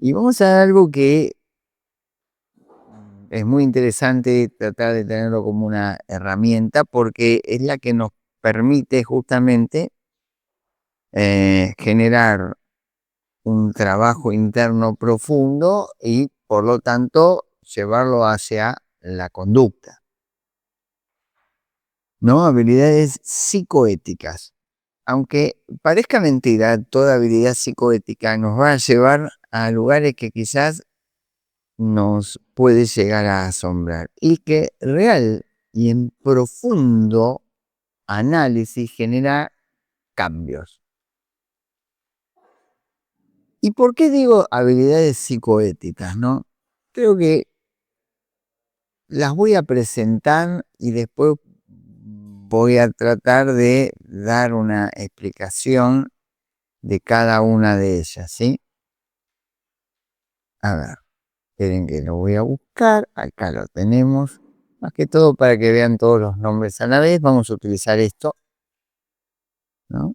Y vamos a algo que es muy interesante tratar de tenerlo como una herramienta porque es la que nos permite justamente generar un trabajo interno profundo y por lo tanto llevarlo hacia la conducta, ¿no? Habilidades psicoéticas. Aunque parezca mentira, toda habilidad psicoética nos va a llevar a lugares que quizás nos puede llegar a asombrar y que real y en profundo análisis genera cambios. ¿Y por qué digo habilidades psicoéticas, no? Creo que las voy a presentar y después voy a tratar de dar una explicación de cada una de ellas, ¿sí? A ver, esperen que lo voy a buscar. Acá lo tenemos. Más que todo para que vean todos los nombres a la vez, vamos a utilizar esto, ¿no?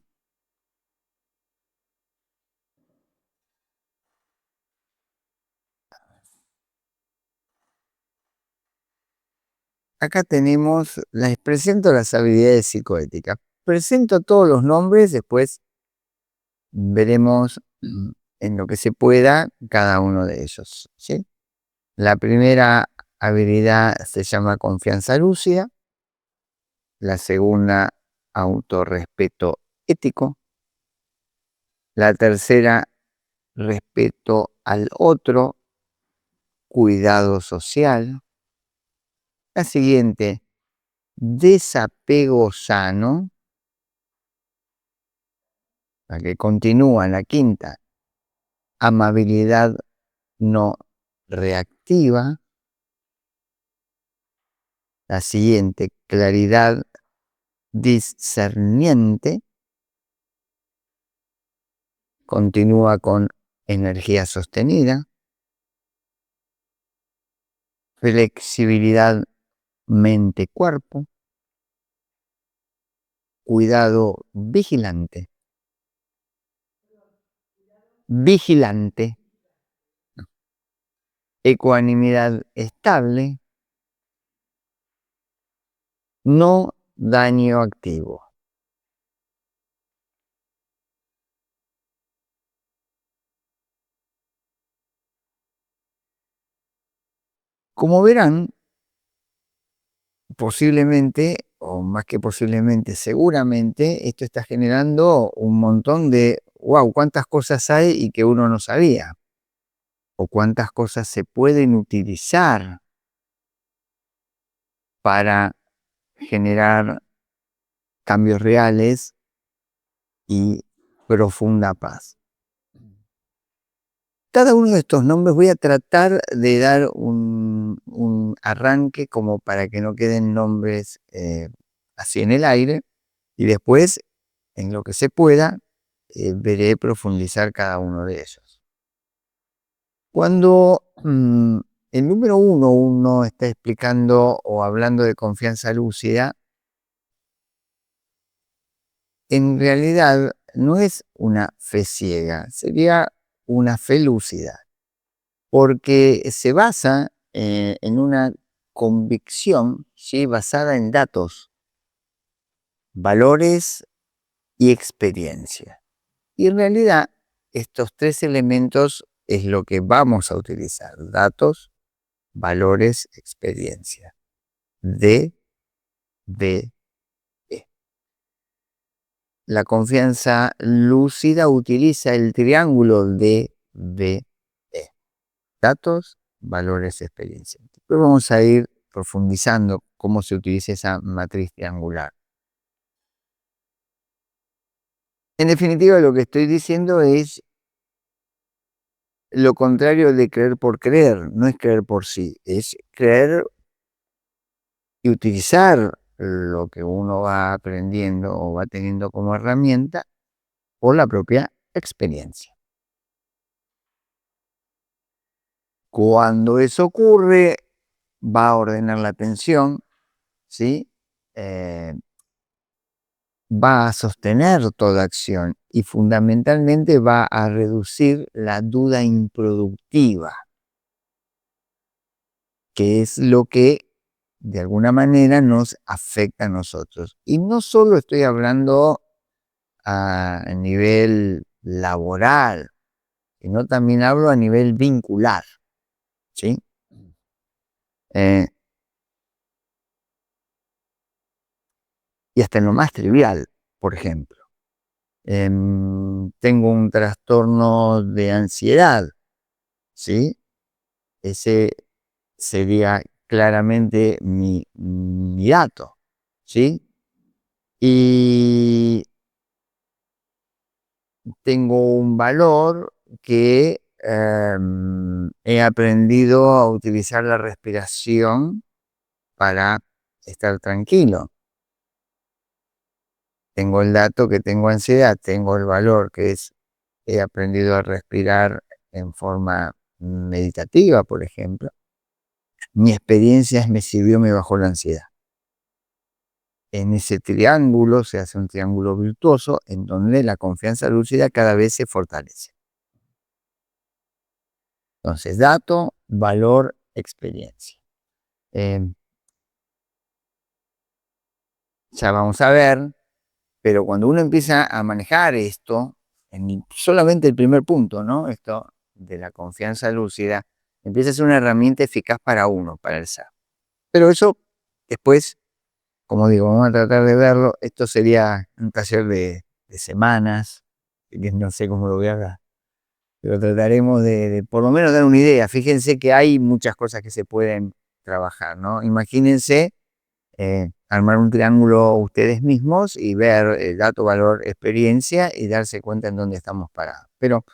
Acá tenemos, les presento las habilidades psicoéticas. Presento todos los nombres, después veremos en lo que se pueda cada uno de ellos, ¿sí? La primera habilidad se llama confianza lúcida, la segunda autorrespeto ético, la tercera respeto al otro, cuidado social, la siguiente desapego sano, la que continúa, la quinta amabilidad no reactiva, la siguiente claridad discerniente, continúa con energía sostenida, flexibilidad mente-cuerpo, cuidado vigilante, vigilante, ecuanimidad estable, no daño activo. Como verán, posiblemente, o más que posiblemente, seguramente, esto está generando un montón de, wow, cuántas cosas hay y que uno no sabía, o cuántas cosas se pueden utilizar para generar cambios reales y profunda paz. Cada uno de estos nombres voy a tratar de dar un arranque como para que no queden nombres así en el aire y después, en lo que se pueda, veré profundizar cada uno de ellos. Cuando el número uno está explicando o hablando de confianza lúcida, en realidad no es una fe ciega, sería una fe lúcida, porque se basa en una convicción, ¿sí?, basada en datos, valores y experiencia. Y en realidad estos tres elementos es lo que vamos a utilizar: datos, valores, experiencia. D, B, E. La confianza lúcida utiliza el triángulo D, B, E. Datos, valores, experiencia. Después vamos a ir profundizando cómo se utiliza esa matriz triangular. En definitiva, lo que estoy diciendo es lo contrario de creer por creer, no es creer por sí, es creer y utilizar lo que uno va aprendiendo o va teniendo como herramienta por la propia experiencia. Cuando eso ocurre, va a ordenar la atención, ¿sí? va a sostener toda acción y fundamentalmente va a reducir la duda improductiva, que es lo que de alguna manera nos afecta a nosotros. Y no solo estoy hablando a nivel laboral, sino también hablo a nivel vincular, ¿sí? Eh, y hasta en lo más trivial, por ejemplo. Tengo un trastorno de ansiedad, ¿sí? Ese sería claramente mi dato, ¿sí? Y tengo un valor que he aprendido a utilizar la respiración para estar tranquilo. Tengo el dato que tengo ansiedad, tengo el valor que es, he aprendido a respirar en forma meditativa, por ejemplo. Mi experiencia me sirvió, me bajó la ansiedad. En ese triángulo se hace un triángulo virtuoso en donde la confianza lúcida cada vez se fortalece. Entonces, dato, valor, experiencia. Eh, ya vamos a ver, pero cuando uno empieza a manejar esto, solamente el primer punto, ¿no? Esto de la confianza lúcida, empieza a ser una herramienta eficaz para uno, para el ser. Pero eso después, como digo, vamos a tratar de verlo. Esto sería un taller de semanas, que no sé cómo lo voy a hacer, pero trataremos de por lo menos dar una idea. Fíjense que hay muchas cosas que se pueden trabajar, ¿no? Imagínense armar un triángulo ustedes mismos y ver dato, valor, experiencia y darse cuenta en dónde estamos parados. Pero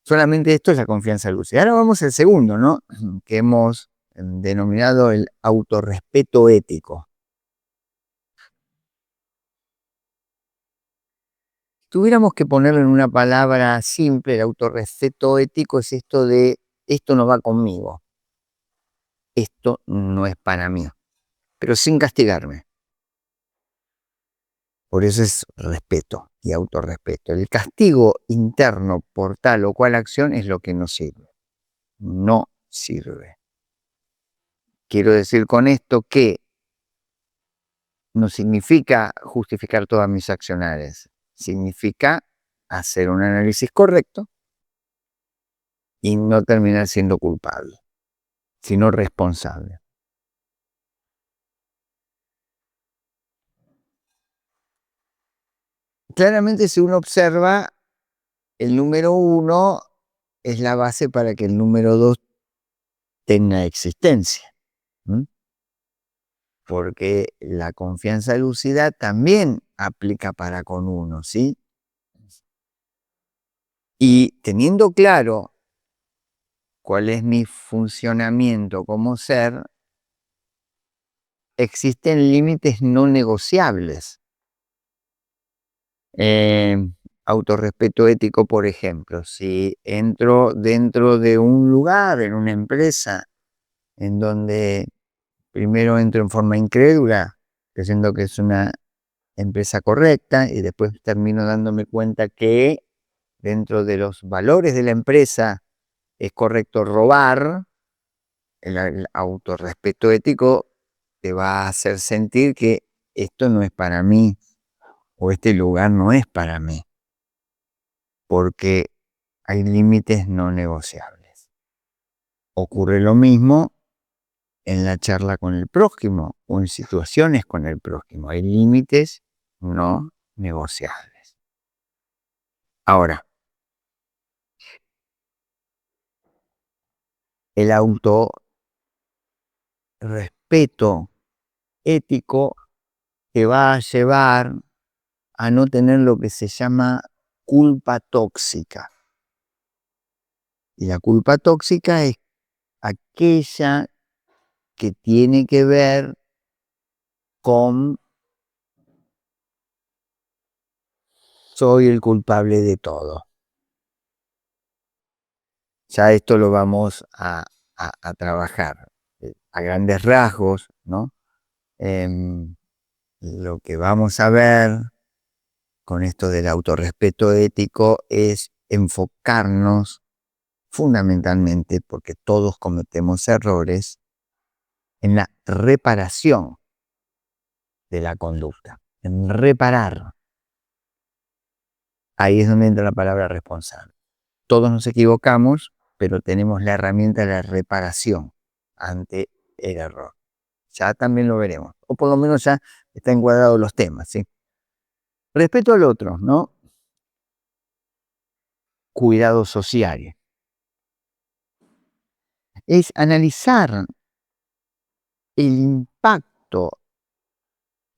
solamente esto es la confianza lúcida. Ahora vamos al segundo, ¿no? Que hemos denominado el autorrespeto ético. Tuviéramos que ponerlo en una palabra simple, el autorrespeto ético es esto de, esto no va conmigo, esto no es para mí, pero sin castigarme. Por eso es respeto y autorrespeto. El castigo interno por tal o cual acción es lo que no sirve. No sirve. Quiero decir con esto que no significa justificar todas mis acciones, significa hacer un análisis correcto y no terminar siendo culpable, sino responsable. Claramente, si uno observa, el número 1 es la base para que el número 2 tenga existencia. Porque la confianza lúcida también aplica para con uno, ¿sí? Y teniendo claro cuál es mi funcionamiento como ser, existen límites no negociables. Eh, Autorrespeto ético, por ejemplo, si entro dentro de un lugar, en una empresa, en donde primero entro en forma incrédula, creyendo que es una empresa correcta, y después termino dándome cuenta que dentro de los valores de la empresa es correcto robar, el autorrespeto ético te va a hacer sentir que esto no es para mí o este lugar no es para mí, porque hay límites no negociables. Ocurre lo mismo en la charla con el prójimo o en situaciones con el prójimo. Hay límites no negociables. Ahora, el autorrespeto ético te va a llevar a no tener lo que se llama culpa tóxica. Y la culpa tóxica es aquella que tiene que ver con soy el culpable de todo. Ya esto lo vamos a trabajar a grandes rasgos, ¿no? lo que vamos a ver con esto del autorrespeto ético es enfocarnos fundamentalmente, porque todos cometemos errores, en la reparación de la conducta, en reparar. Ahí es donde entra la palabra responsable. Todos nos equivocamos, pero tenemos la herramienta de la reparación ante el error. Ya también lo veremos, o por lo menos ya está encuadrado los temas, ¿sí? Respeto al otro, ¿no? Cuidado social. Es analizar el impacto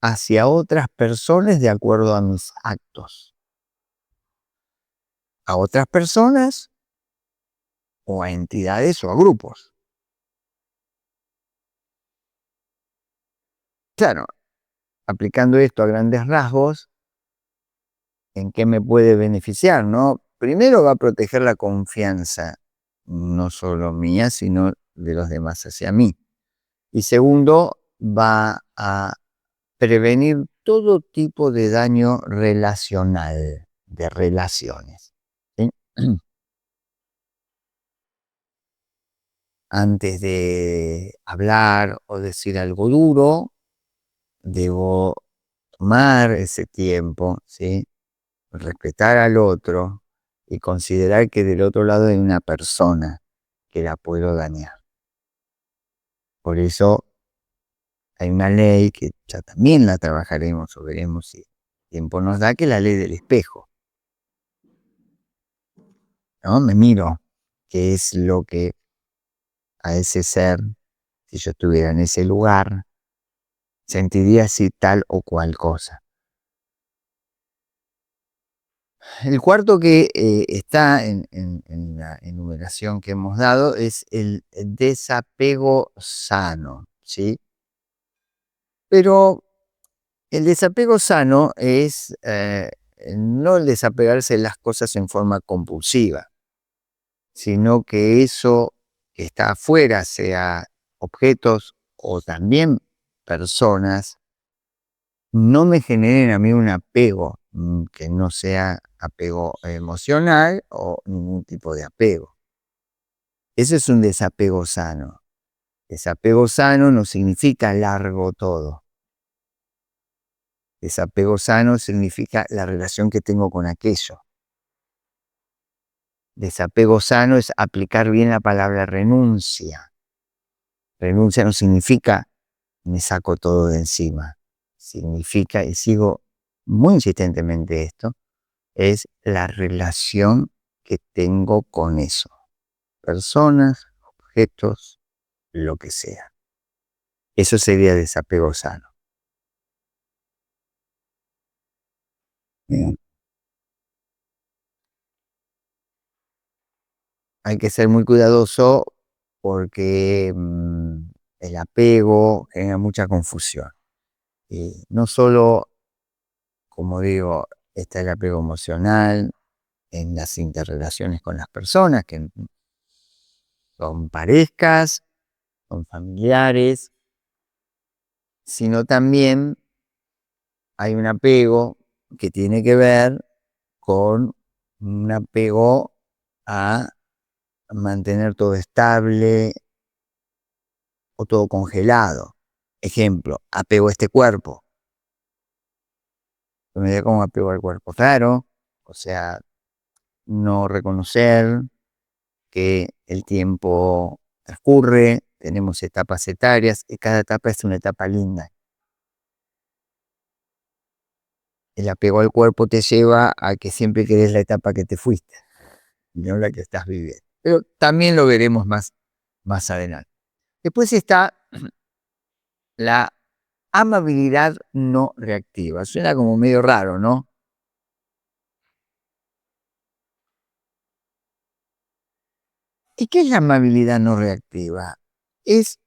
hacia otras personas de acuerdo a mis actos. A otras personas o a entidades o a grupos. Claro, aplicando esto a grandes rasgos, ¿en qué me puede beneficiar, no? Primero va a proteger la confianza, no solo mía, sino de los demás hacia mí. Y segundo, va a prevenir todo tipo de daño relacional, de relaciones, ¿sí? Antes de hablar o decir algo duro, debo tomar ese tiempo, ¿sí? Respetar al otro y considerar que del otro lado hay una persona que la puedo dañar. Por eso hay una ley que ya también la trabajaremos o veremos si tiempo nos da, que es la ley del espejo, ¿no? Me miro qué es lo que a ese ser, si yo estuviera en ese lugar, sentiría así tal o cual cosa. El cuarto que está en la enumeración que hemos dado es el desapego sano, ¿sí? Pero el desapego sano es no el desapegarse de las cosas en forma compulsiva, sino que eso que está afuera, sea objetos o también personas, no me generen a mí un apego que no sea apego emocional o ningún tipo de apego. Eso es un desapego sano. Desapego sano no significa largo todo. Desapego sano significa la relación que tengo con aquello. Desapego sano es aplicar bien la palabra renuncia. Renuncia no significa me saco todo de encima. Significa, y sigo muy insistentemente esto, es la relación que tengo con eso. Personas, objetos, lo que sea. Eso sería desapego sano. Bien. Hay que ser muy cuidadoso porque el apego genera mucha confusión. Y no solo, como digo, está el apego emocional en las interrelaciones con las personas, que son parejas, son familiares, sino también hay un apego que tiene que ver con un apego a mantener todo estable o todo congelado. Ejemplo, apego a este cuerpo. Me da como apego al cuerpo, claro. O sea, no reconocer que el tiempo transcurre, tenemos etapas etarias y cada etapa es una etapa linda. El apego al cuerpo te lleva a que siempre querés la etapa que te fuiste, no la que estás viviendo. Pero también lo veremos más adelante. Después está la amabilidad no reactiva. Suena como medio raro, ¿no? ¿Y qué es la amabilidad no reactiva? Es,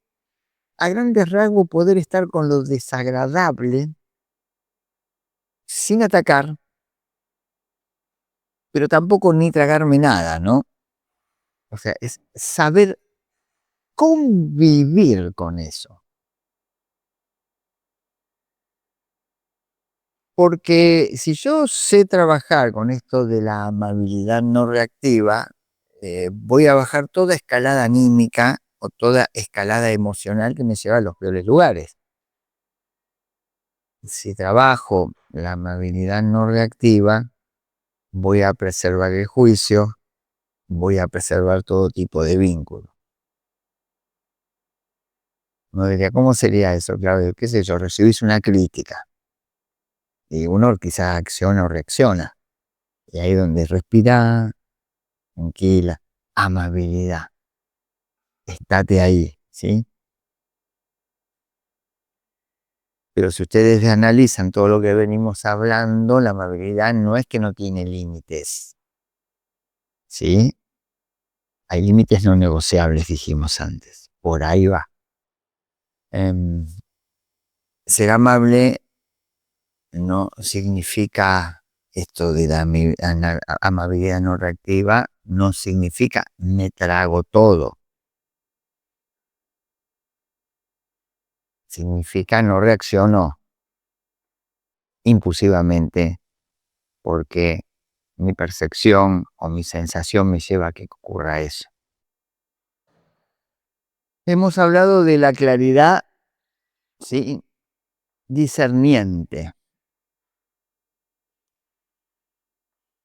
a grandes rasgos, poder estar con lo desagradable sin atacar, pero tampoco ni tragarme nada, ¿no? O sea, es saber convivir con eso. Porque si yo sé trabajar con esto de la amabilidad no reactiva, voy a bajar toda escalada anímica o toda escalada emocional que me lleva a los peores lugares. Si trabajo la amabilidad no reactiva, voy a preservar el juicio, voy a preservar todo tipo de vínculo. Uno diría, ¿cómo sería eso? Claro, qué sé yo, recibís una crítica y uno quizás acciona o reacciona. Y ahí donde respira, tranquila, amabilidad, estate ahí, ¿sí? Pero si ustedes analizan todo lo que venimos hablando, la amabilidad no es que no tiene límites, ¿sí? Hay límites no negociables, dijimos antes. Por ahí va. Em, Ser amable no significa esto de la amabilidad no reactiva, no significa me trago todo. Significa no reacciono impulsivamente porque mi percepción o mi sensación me lleva a que ocurra eso. Hemos hablado de la claridad, ¿sí? Discerniente.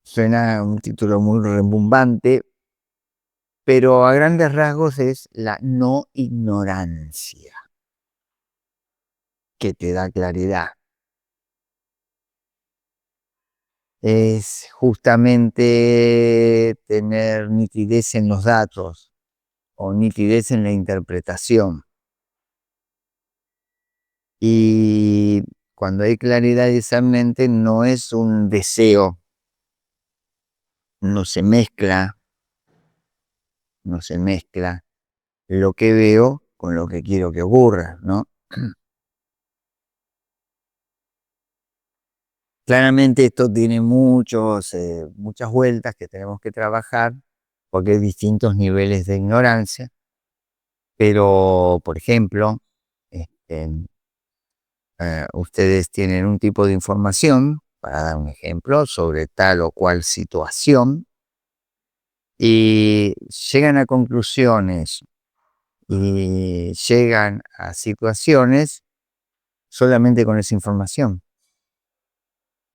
Suena un título muy rimbombante, pero a grandes rasgos es la no ignorancia que te da claridad. Es justamente tener nitidez en los datos o nitidez en la interpretación. Y cuando hay claridad discernente no es un deseo, no se mezcla lo que veo con lo que quiero que ocurra, ¿no? Claramente esto tiene muchas vueltas que tenemos que trabajar porque hay distintos niveles de ignorancia, pero, por ejemplo, este, ustedes tienen un tipo de información, para dar un ejemplo, sobre tal o cual situación y llegan a conclusiones y llegan a situaciones solamente con esa información.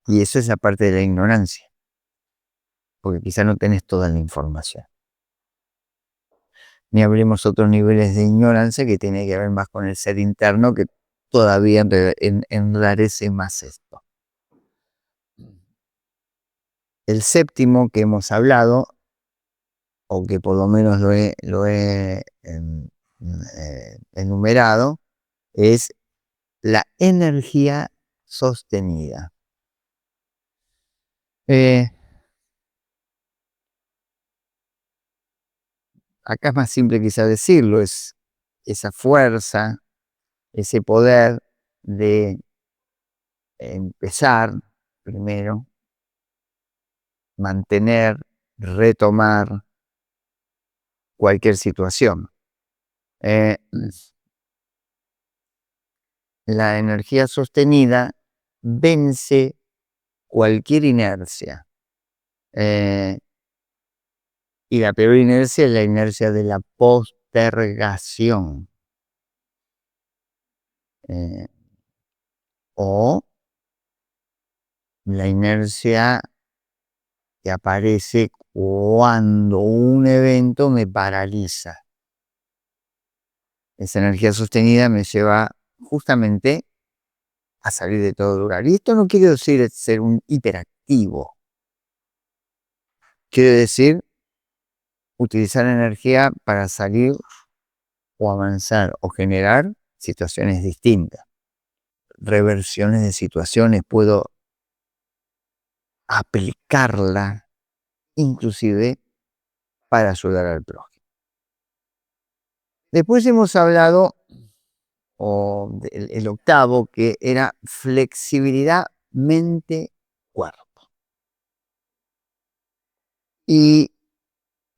Y eso es la parte de la ignorancia, porque quizá no tenés toda la información. Ni hablemos otros niveles de ignorancia que tiene que ver más con el ser interno, que todavía enrarece más esto. El séptimo que hemos hablado, o que por lo menos lo he enumerado, es la energía sostenida. Eh, Acá es más simple quizá decirlo, es esa fuerza, ese poder de empezar primero, mantener, retomar cualquier situación. Eh, la energía sostenida vence cualquier inercia. Y la peor inercia es la inercia de la postergación. eh, o la inercia que aparece cuando un evento me paraliza. Esa energía sostenida me lleva justamente a salir de todo lugar. Y esto no quiere decir ser un hiperactivo. Quiere decir utilizar energía para salir o avanzar o generar situaciones distintas, reversiones de situaciones. Puedo aplicarla inclusive para ayudar al prójimo. Después hemos hablado el octavo, que era flexibilidad mente-cuerpo. Y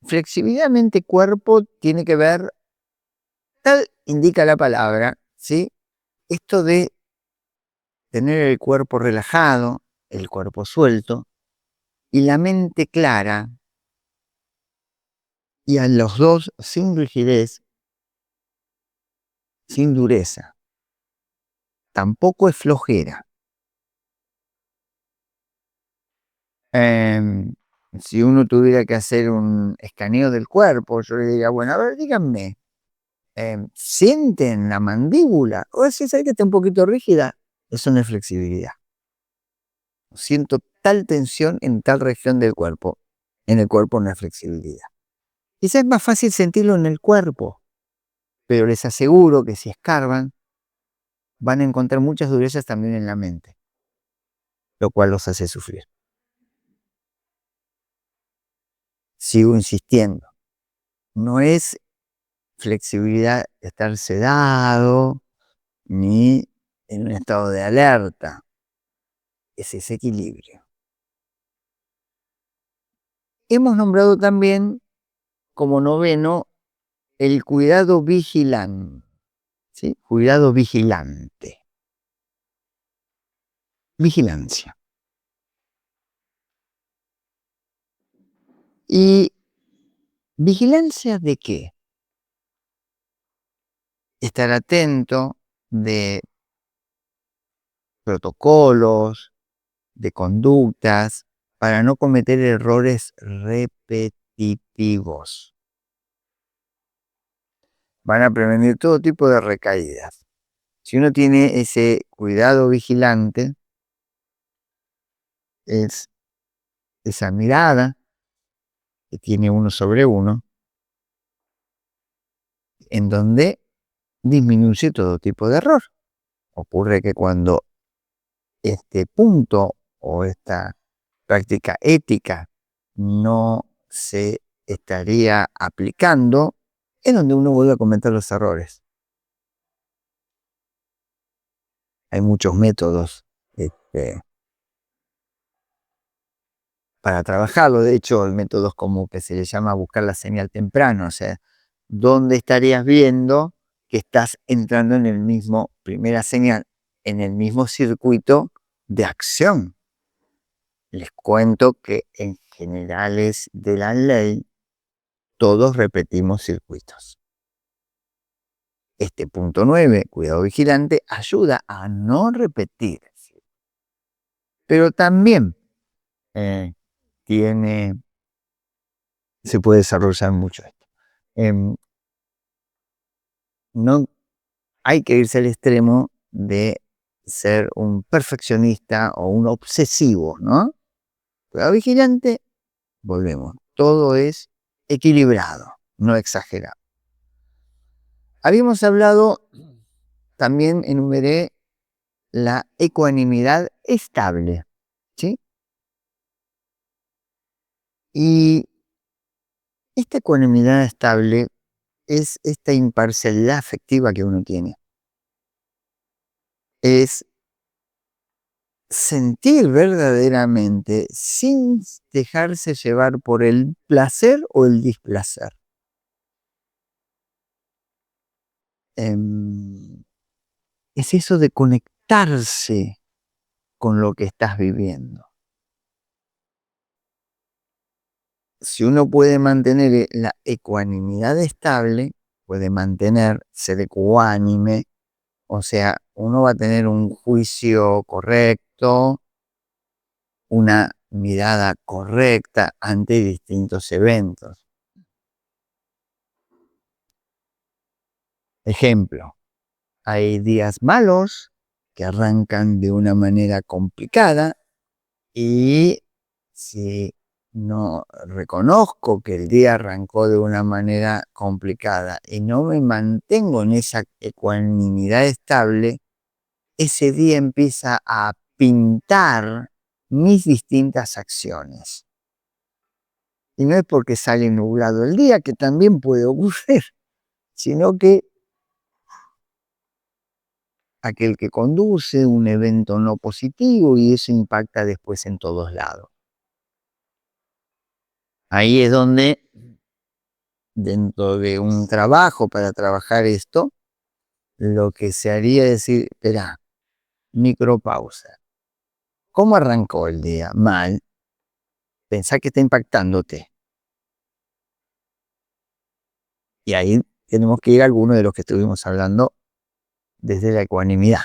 flexibilidad mente-cuerpo tiene que ver, tal indica la palabra, ¿sí? Esto de tener el cuerpo relajado, el cuerpo suelto y la mente clara, y a los dos sin rigidez, sin dureza. Tampoco es flojera. Em, si uno tuviera que hacer un escaneo del cuerpo, yo le diría, bueno, a ver, díganme, ¿sienten la mandíbula? O si sabe que está un poquito rígida, eso no es flexibilidad. Siento tal tensión en tal región del cuerpo. En el cuerpo no es flexibilidad. Quizás es más fácil sentirlo en el cuerpo, pero les aseguro que si escarban, van a encontrar muchas durezas también en la mente, lo cual los hace sufrir. Sigo insistiendo, no es flexibilidad estar sedado ni en un estado de alerta, es ese equilibrio. Hemos nombrado también como noveno el cuidado vigilante, ¿sí? Cuidado vigilante. Vigilancia. ¿Y vigilancia de qué? Estar atento de protocolos, de conductas, para no cometer errores repetitivos. Van a prevenir todo tipo de recaídas. Si uno tiene ese cuidado vigilante, es esa mirada que tiene uno sobre uno, en donde disminuye todo tipo de error. Ocurre que cuando este punto o esta práctica ética no se estaría aplicando, es donde uno vuelve a cometer los errores. Hay muchos métodos para trabajarlo. De hecho, el método es como que se le llama buscar la señal temprano. O sea, ¿dónde estarías viendo que estás entrando en el mismo, primera señal, en el mismo circuito de acción? Les cuento que en generales de la ley, todos repetimos circuitos. Este punto 9, cuidado vigilante, ayuda a no repetir. Pero también se puede desarrollar mucho esto. No hay que irse al extremo de ser un perfeccionista o un obsesivo, ¿no? Cuidado vigilante, volvemos. Todo es equilibrado, no exagerado. Habíamos hablado, también enumeré la ecuanimidad estable, ¿sí? Y esta ecuanimidad estable es esta imparcialidad afectiva que uno tiene. Es sentir verdaderamente sin dejarse llevar por el placer o el displacer. Es eso de conectarse con lo que estás viviendo. Si uno puede mantener la ecuanimidad estable, puede mantener, ser ecuánime, o sea, uno va a tener un juicio correcto, una mirada correcta ante distintos eventos. Ejemplo, hay días malos que arrancan de una manera complicada y si no reconozco que el día arrancó de una manera complicada y no me mantengo en esa ecuanimidad estable, ese día empieza a pintar mis distintas acciones. Y no es porque sale nublado el día, que también puede ocurrir, sino que aquel que conduce un evento no positivo y eso impacta después en todos lados. Ahí es donde, dentro de un trabajo para trabajar esto, lo que se haría es decir, espera, micropausa. ¿Cómo arrancó el día? Mal. Pensá que está impactándote. Y ahí tenemos que ir a alguno de los que estuvimos hablando desde la ecuanimidad.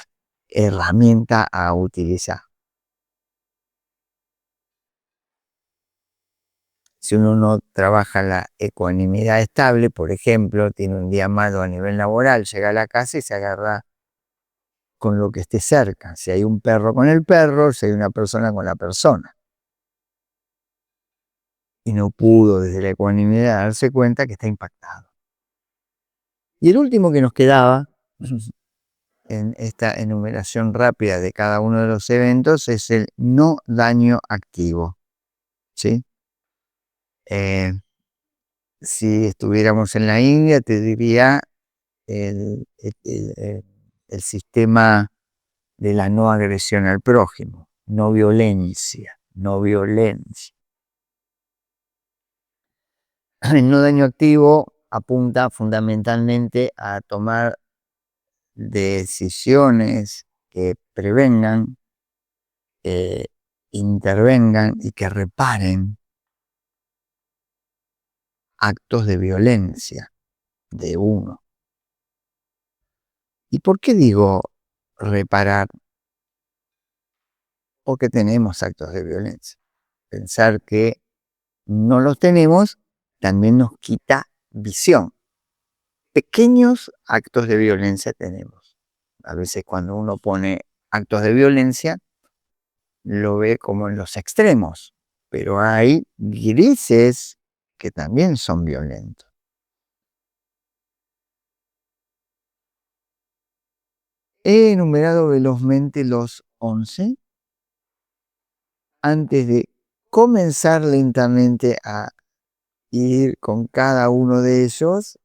Herramienta a utilizar. Si uno no trabaja la ecuanimidad estable, por ejemplo, tiene un día malo a nivel laboral, llega a la casa y se agarra con lo que esté cerca. Si hay un perro con el perro, si hay una persona con la persona. Y no pudo desde la ecuanimidad darse cuenta que está impactado. Y el último que nos quedaba en esta enumeración rápida de cada uno de los eventos es el no daño activo. ¿Sí? Si estuviéramos en la India, te diría el sistema de la no agresión al prójimo, no violencia, no violencia. El no daño activo apunta fundamentalmente a tomar decisiones que prevengan, que intervengan y que reparen actos de violencia de uno. ¿Y por qué digo reparar? Porque tenemos actos de violencia. Pensar que no los tenemos también nos quita visión. Pequeños actos de violencia tenemos. A veces cuando uno pone actos de violencia, lo ve como en los extremos, pero hay grises que también son violentos. He enumerado velozmente los 11 antes de comenzar lentamente a ir con cada uno de ellos.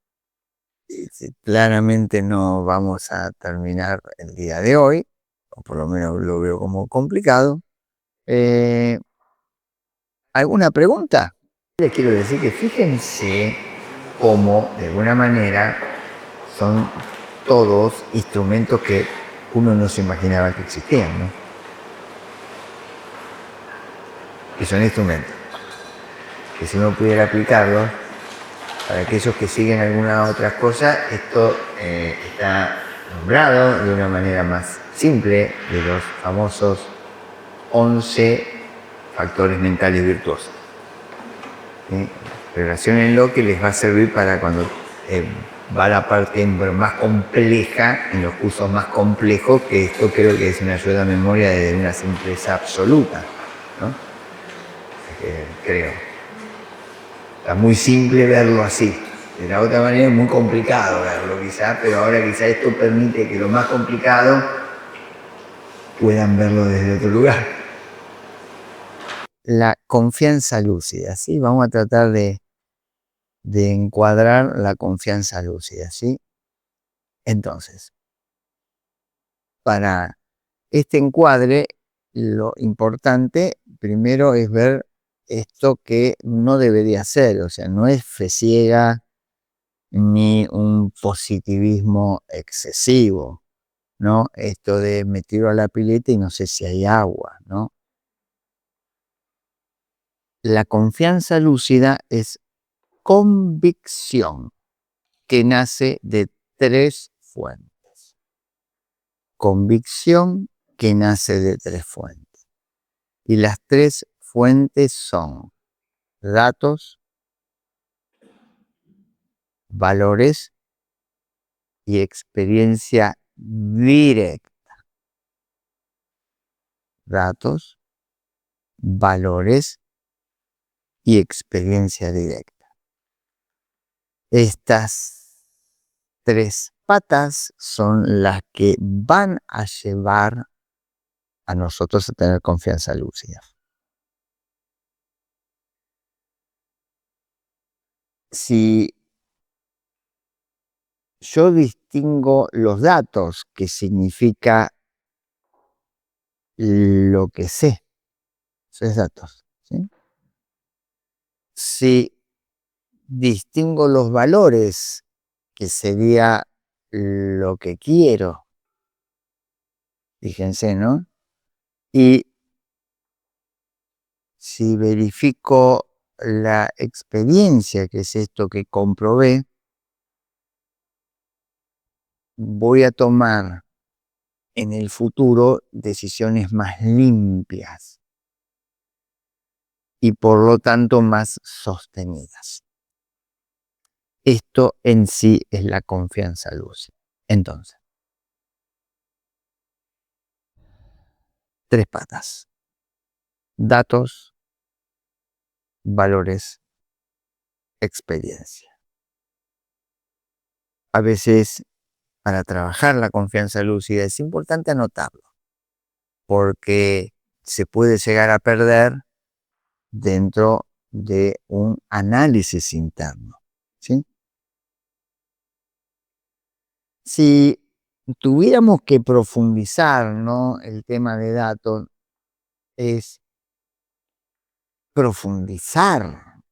Claramente no vamos a terminar el día de hoy, o por lo menos lo veo como complicado. ¿Alguna pregunta? Les quiero decir que fíjense cómo, de alguna manera, son todos instrumentos que uno no se imaginaba que existían, ¿no? Que son instrumentos. Que si uno pudiera aplicarlos, para aquellos que siguen alguna otra cosa, esto está nombrado de una manera más simple de los famosos 11 factores mentales virtuosos. ¿Sí? Relaciónenlo que les va a servir para cuando va a la parte más compleja, en los cursos más complejos, que esto creo que es una ayuda a memoria de una simpleza absoluta, ¿no? Creo. Está muy simple verlo así. De la otra manera es muy complicado verlo quizás, pero ahora quizás esto permite que lo más complicado puedan verlo desde otro lugar. La confianza lúcida, ¿sí? Vamos a tratar de encuadrar la confianza lúcida, ¿sí? Entonces, para este encuadre, lo importante primero es ver esto que no debería ser, o sea, no es fe ciega ni un positivismo excesivo, ¿no? Esto de me tiro a la pileta y no sé si hay agua, ¿no? La confianza lúcida es convicción que nace de 3 fuentes. Convicción que nace de 3 fuentes. Y las 3 fuentes son datos, valores y experiencia directa. Datos, valores y experiencia directa. Estas 3 patas son las que van a llevar a nosotros a tener confianza lúcida. Si yo distingo los datos, que significa lo que sé, eso es datos, ¿sí? Si distingo los valores, que sería lo que quiero, Fíjense, ¿no? Y si verifico la experiencia, que es esto que comprobé, voy a tomar en el futuro decisiones más limpias y por lo tanto más sostenidas. Esto en sí es la confianza lúcida. Entonces, 3 patas: datos, valores, experiencia. A veces, para trabajar la confianza lúcida es importante anotarlo, porque se puede llegar a perder dentro de un análisis interno, ¿sí? Si tuviéramos que profundizar, ¿no? El tema de datos es profundizar,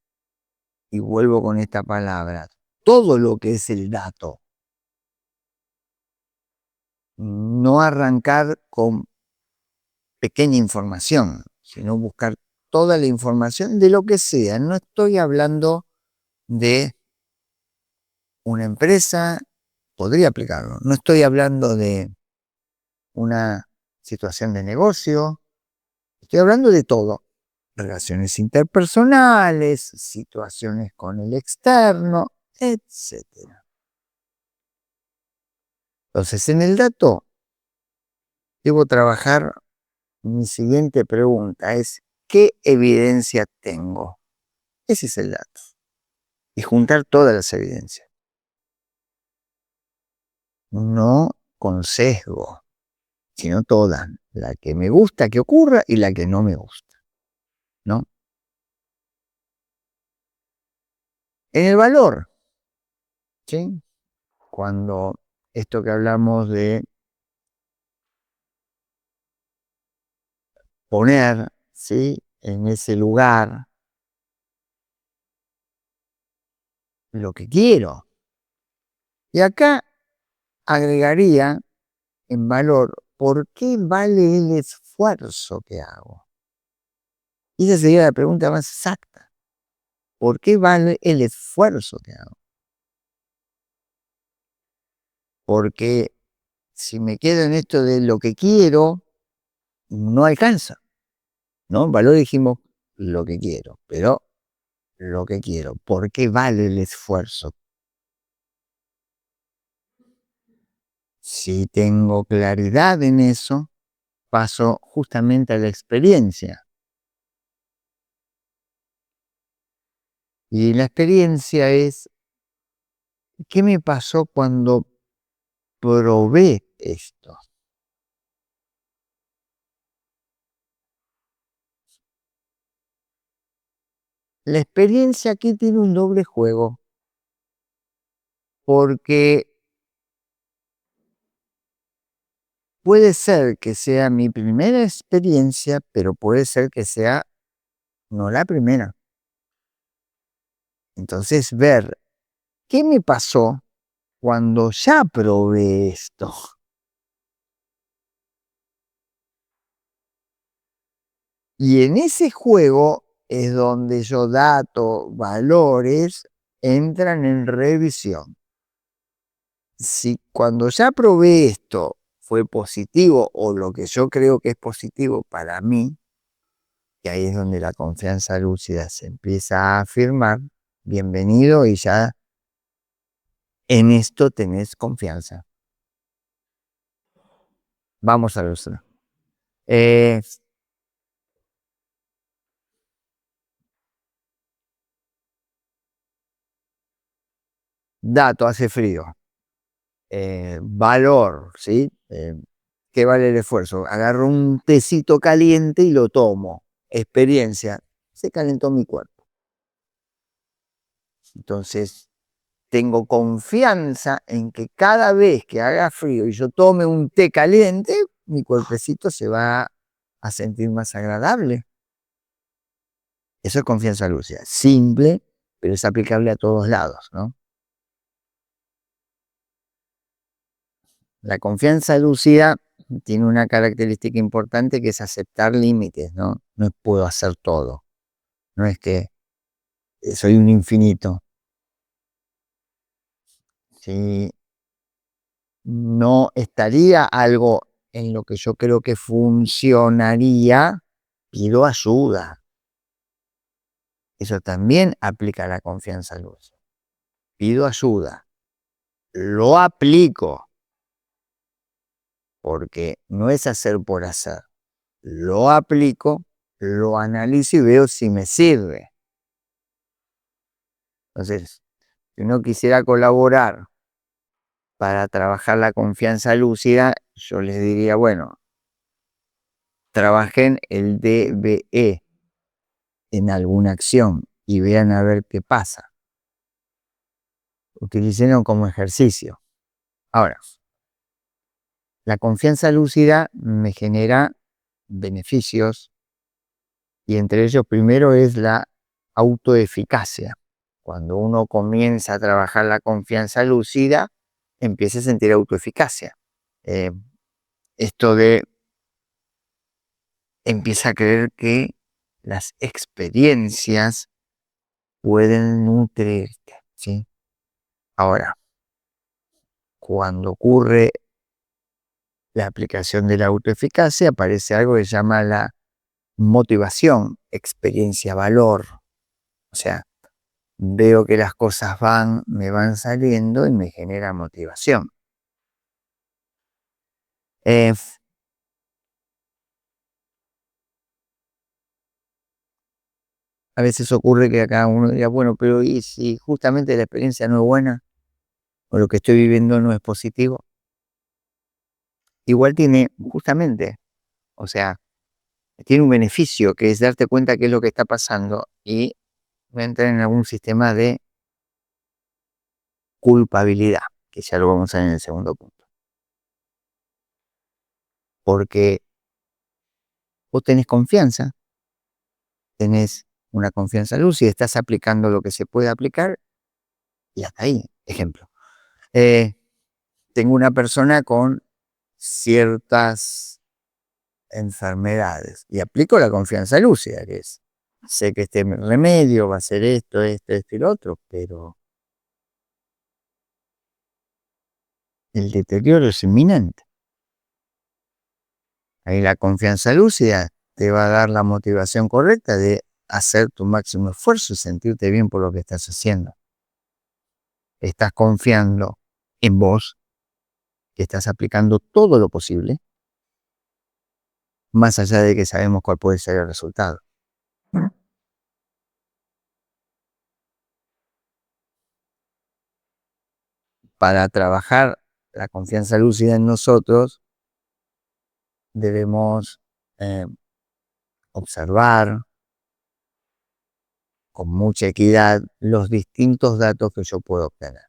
y vuelvo con esta palabra, todo lo que es el dato. No arrancar con pequeña información, sino buscar toda la información de lo que sea. No estoy hablando de una empresa, podría aplicarlo. No estoy hablando de una situación de negocio, estoy hablando de todo. Relaciones interpersonales, situaciones con el externo, etcétera. Entonces, en el dato, debo trabajar. Mi siguiente pregunta es: ¿qué evidencia tengo? Ese es el dato. Y juntar todas las evidencias. No con sesgo, sino todas. La que me gusta que ocurra y la que no me gusta, ¿no? En el valor, ¿sí? Cuando esto que hablamos de poner, ¿sí?, en ese lugar lo que quiero. Y acá agregaría en valor, ¿por qué vale el esfuerzo que hago? Y esa sería la pregunta más exacta. ¿Por qué vale el esfuerzo que hago? Porque si me quedo en esto de lo que quiero, no alcanza, ¿no? En valor dijimos lo que quiero, pero lo que quiero, ¿por qué vale el esfuerzo? Si tengo claridad en eso, paso justamente a la experiencia. Y la experiencia es: ¿qué me pasó cuando probé esto? La experiencia aquí tiene un doble juego, porque puede ser que sea mi primera experiencia, pero puede ser que sea no la primera. Entonces, ver qué me pasó cuando ya probé esto. Y en ese juego es donde yo datos, valores, entran en revisión. Si cuando ya probé esto fue positivo o lo que yo creo que es positivo para mí, que ahí es donde la confianza lúcida se empieza a afirmar, bienvenido, y ya en esto tenés confianza. Vamos a ver. Dato, hace frío. Valor, ¿sí? ¿Qué vale el esfuerzo? Agarro un tecito caliente y lo tomo. Experiencia, se calentó mi cuerpo. Entonces, tengo confianza en que cada vez que haga frío y yo tome un té caliente, mi cuerpecito se va a sentir más agradable. Eso es confianza lúcida. Simple, pero es aplicable a todos lados, ¿no? La confianza lúcida tiene una característica importante que es aceptar límites, ¿no? No puedo hacer todo. No es que soy un infinito. Si no estaría algo en lo que yo creo que funcionaría, pido ayuda. Eso también aplica a la confianza al uso. Pido ayuda, lo aplico, porque no es hacer por hacer. Lo aplico, lo analizo y veo si me sirve. Entonces, si uno quisiera colaborar para trabajar la confianza lúcida, yo les diría, bueno, trabajen el DBE en alguna acción y vean a ver qué pasa. Utilícenlo como ejercicio. Ahora, la confianza lúcida me genera beneficios y entre ellos primero es la autoeficacia. Cuando uno comienza a trabajar la confianza lúcida, empieza a sentir autoeficacia. Eh, esto de empieza a creer que las experiencias pueden nutrirte, ¿sí? Ahora, cuando ocurre la aplicación de la autoeficacia, aparece algo que se llama la motivación, experiencia, valor. O sea, veo que las cosas me van saliendo y me genera motivación. Eh, a veces ocurre que acá uno diría, bueno, pero ¿y si justamente la experiencia no es buena o lo que estoy viviendo no es positivo? Igual tiene, justamente, o sea, tiene un beneficio que es darte cuenta qué es lo que está pasando y entrar en algún sistema de culpabilidad, que ya lo vamos a ver en el segundo punto. Porque vos tenés confianza, tenés una confianza lúcida, estás aplicando lo que se puede aplicar y hasta ahí. Ejemplo, tengo una persona con ciertas enfermedades y aplico la confianza lúcida, que es, sé que este remedio va a ser esto y lo otro, pero el deterioro es inminente. Ahí la confianza lúcida te va a dar la motivación correcta de hacer tu máximo esfuerzo y sentirte bien por lo que estás haciendo. Estás confiando en vos, que estás aplicando todo lo posible, más allá de que sabemos cuál puede ser el resultado. Para trabajar la confianza lúcida en nosotros, debemos eh, observar con mucha equidad los distintos datos que yo puedo obtener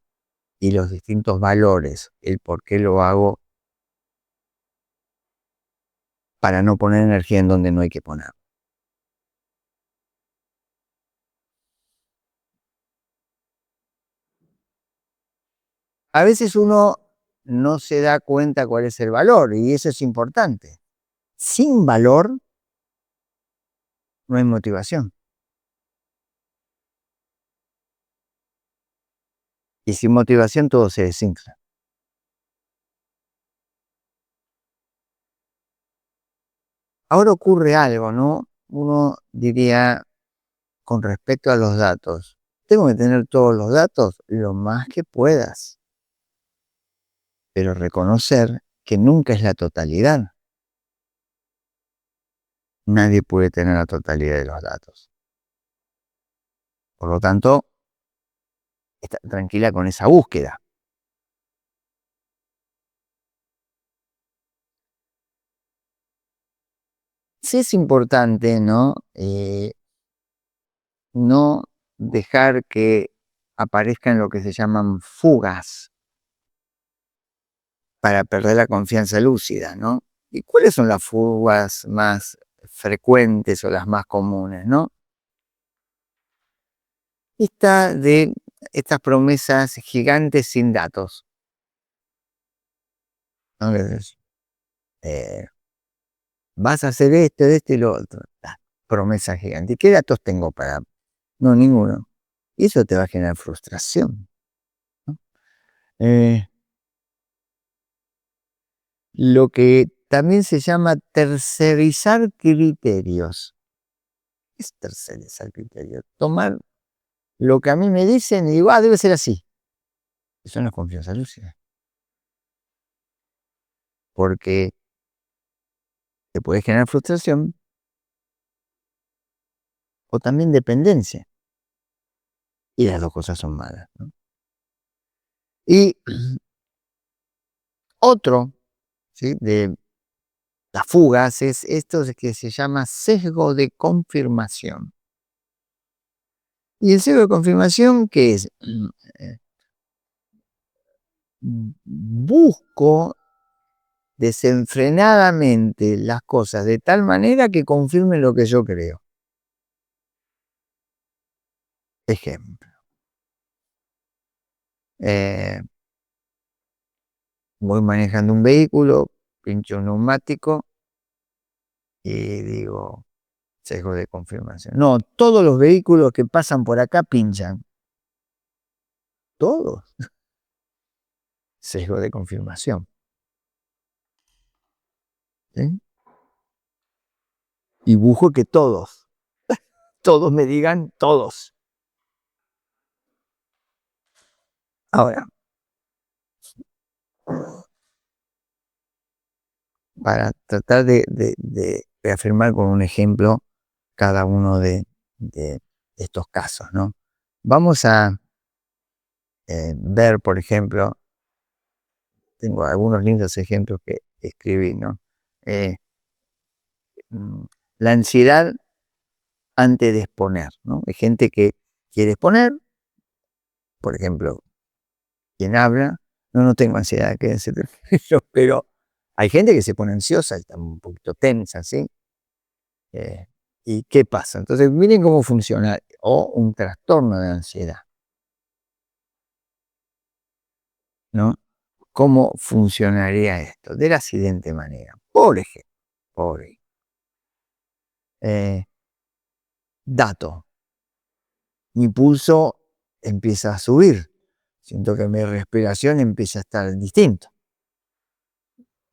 y los distintos valores, el por qué lo hago para no poner energía en donde no hay que poner. A veces uno no se da cuenta cuál es el valor y eso es importante. Sin valor no hay motivación y sin motivación todo se desinfla. Ahora ocurre algo, ¿no? Uno diría con respecto a los datos, tengo que tener todos los datos lo más que puedas, pero reconocer que nunca es la totalidad. Nadie puede tener la totalidad de los datos. Por lo tanto, está tranquila con esa búsqueda. Sí es importante, ¿no? No dejar que aparezcan lo que se llaman fugas para perder la confianza lúcida, ¿no? ¿Y cuáles son las fugas más frecuentes o las más comunes, no? Esta de estas promesas gigantes sin datos, ¿no? Vas a hacer esto y lo otro. Promesa gigante. ¿Qué datos tengo para? No, ninguno. Y eso te va a generar frustración, ¿no? Eh, lo que también se llama tercerizar criterios. ¿Qué es tercerizar criterios? Tomar lo que a mí me dicen y digo, debe ser así. Eso no es confianza lúcida. Porque te puede generar frustración o también dependencia. Y las dos cosas son malas, ¿no? Y otro, ¿sí?, de las fugas es esto que se llama sesgo de confirmación. Y el sesgo de confirmación, ¿qué es? Eh, Busco desenfrenadamente las cosas de tal manera que confirmen lo que yo creo. Ejemplo. eh, Voy manejando un vehículo, pincho un neumático y digo, sesgo de confirmación. No, todos los vehículos que pasan por acá pinchan. Todos. Sesgo de confirmación. ¿Sí? Y busco que todos me digan todos. Ahora, para tratar de reafirmar con un ejemplo cada uno de estos casos, ¿no? Vamos a ver, por ejemplo, tengo algunos lindos ejemplos que escribí, ¿no? Eh, mm, la ansiedad antes de exponer, ¿no? Hay gente que quiere exponer, por ejemplo, quien habla, no tengo ansiedad, que decir, pero hay gente que se pone ansiosa, está un poquito tensa, ¿sí? Eh, ¿Y qué pasa? Entonces, miren cómo funciona, o un trastorno de ansiedad, ¿no? ¿Cómo funcionaría esto? De la siguiente manera. Por ejemplo, eh, dato, mi pulso empieza a subir, siento que mi respiración empieza a estar distinto.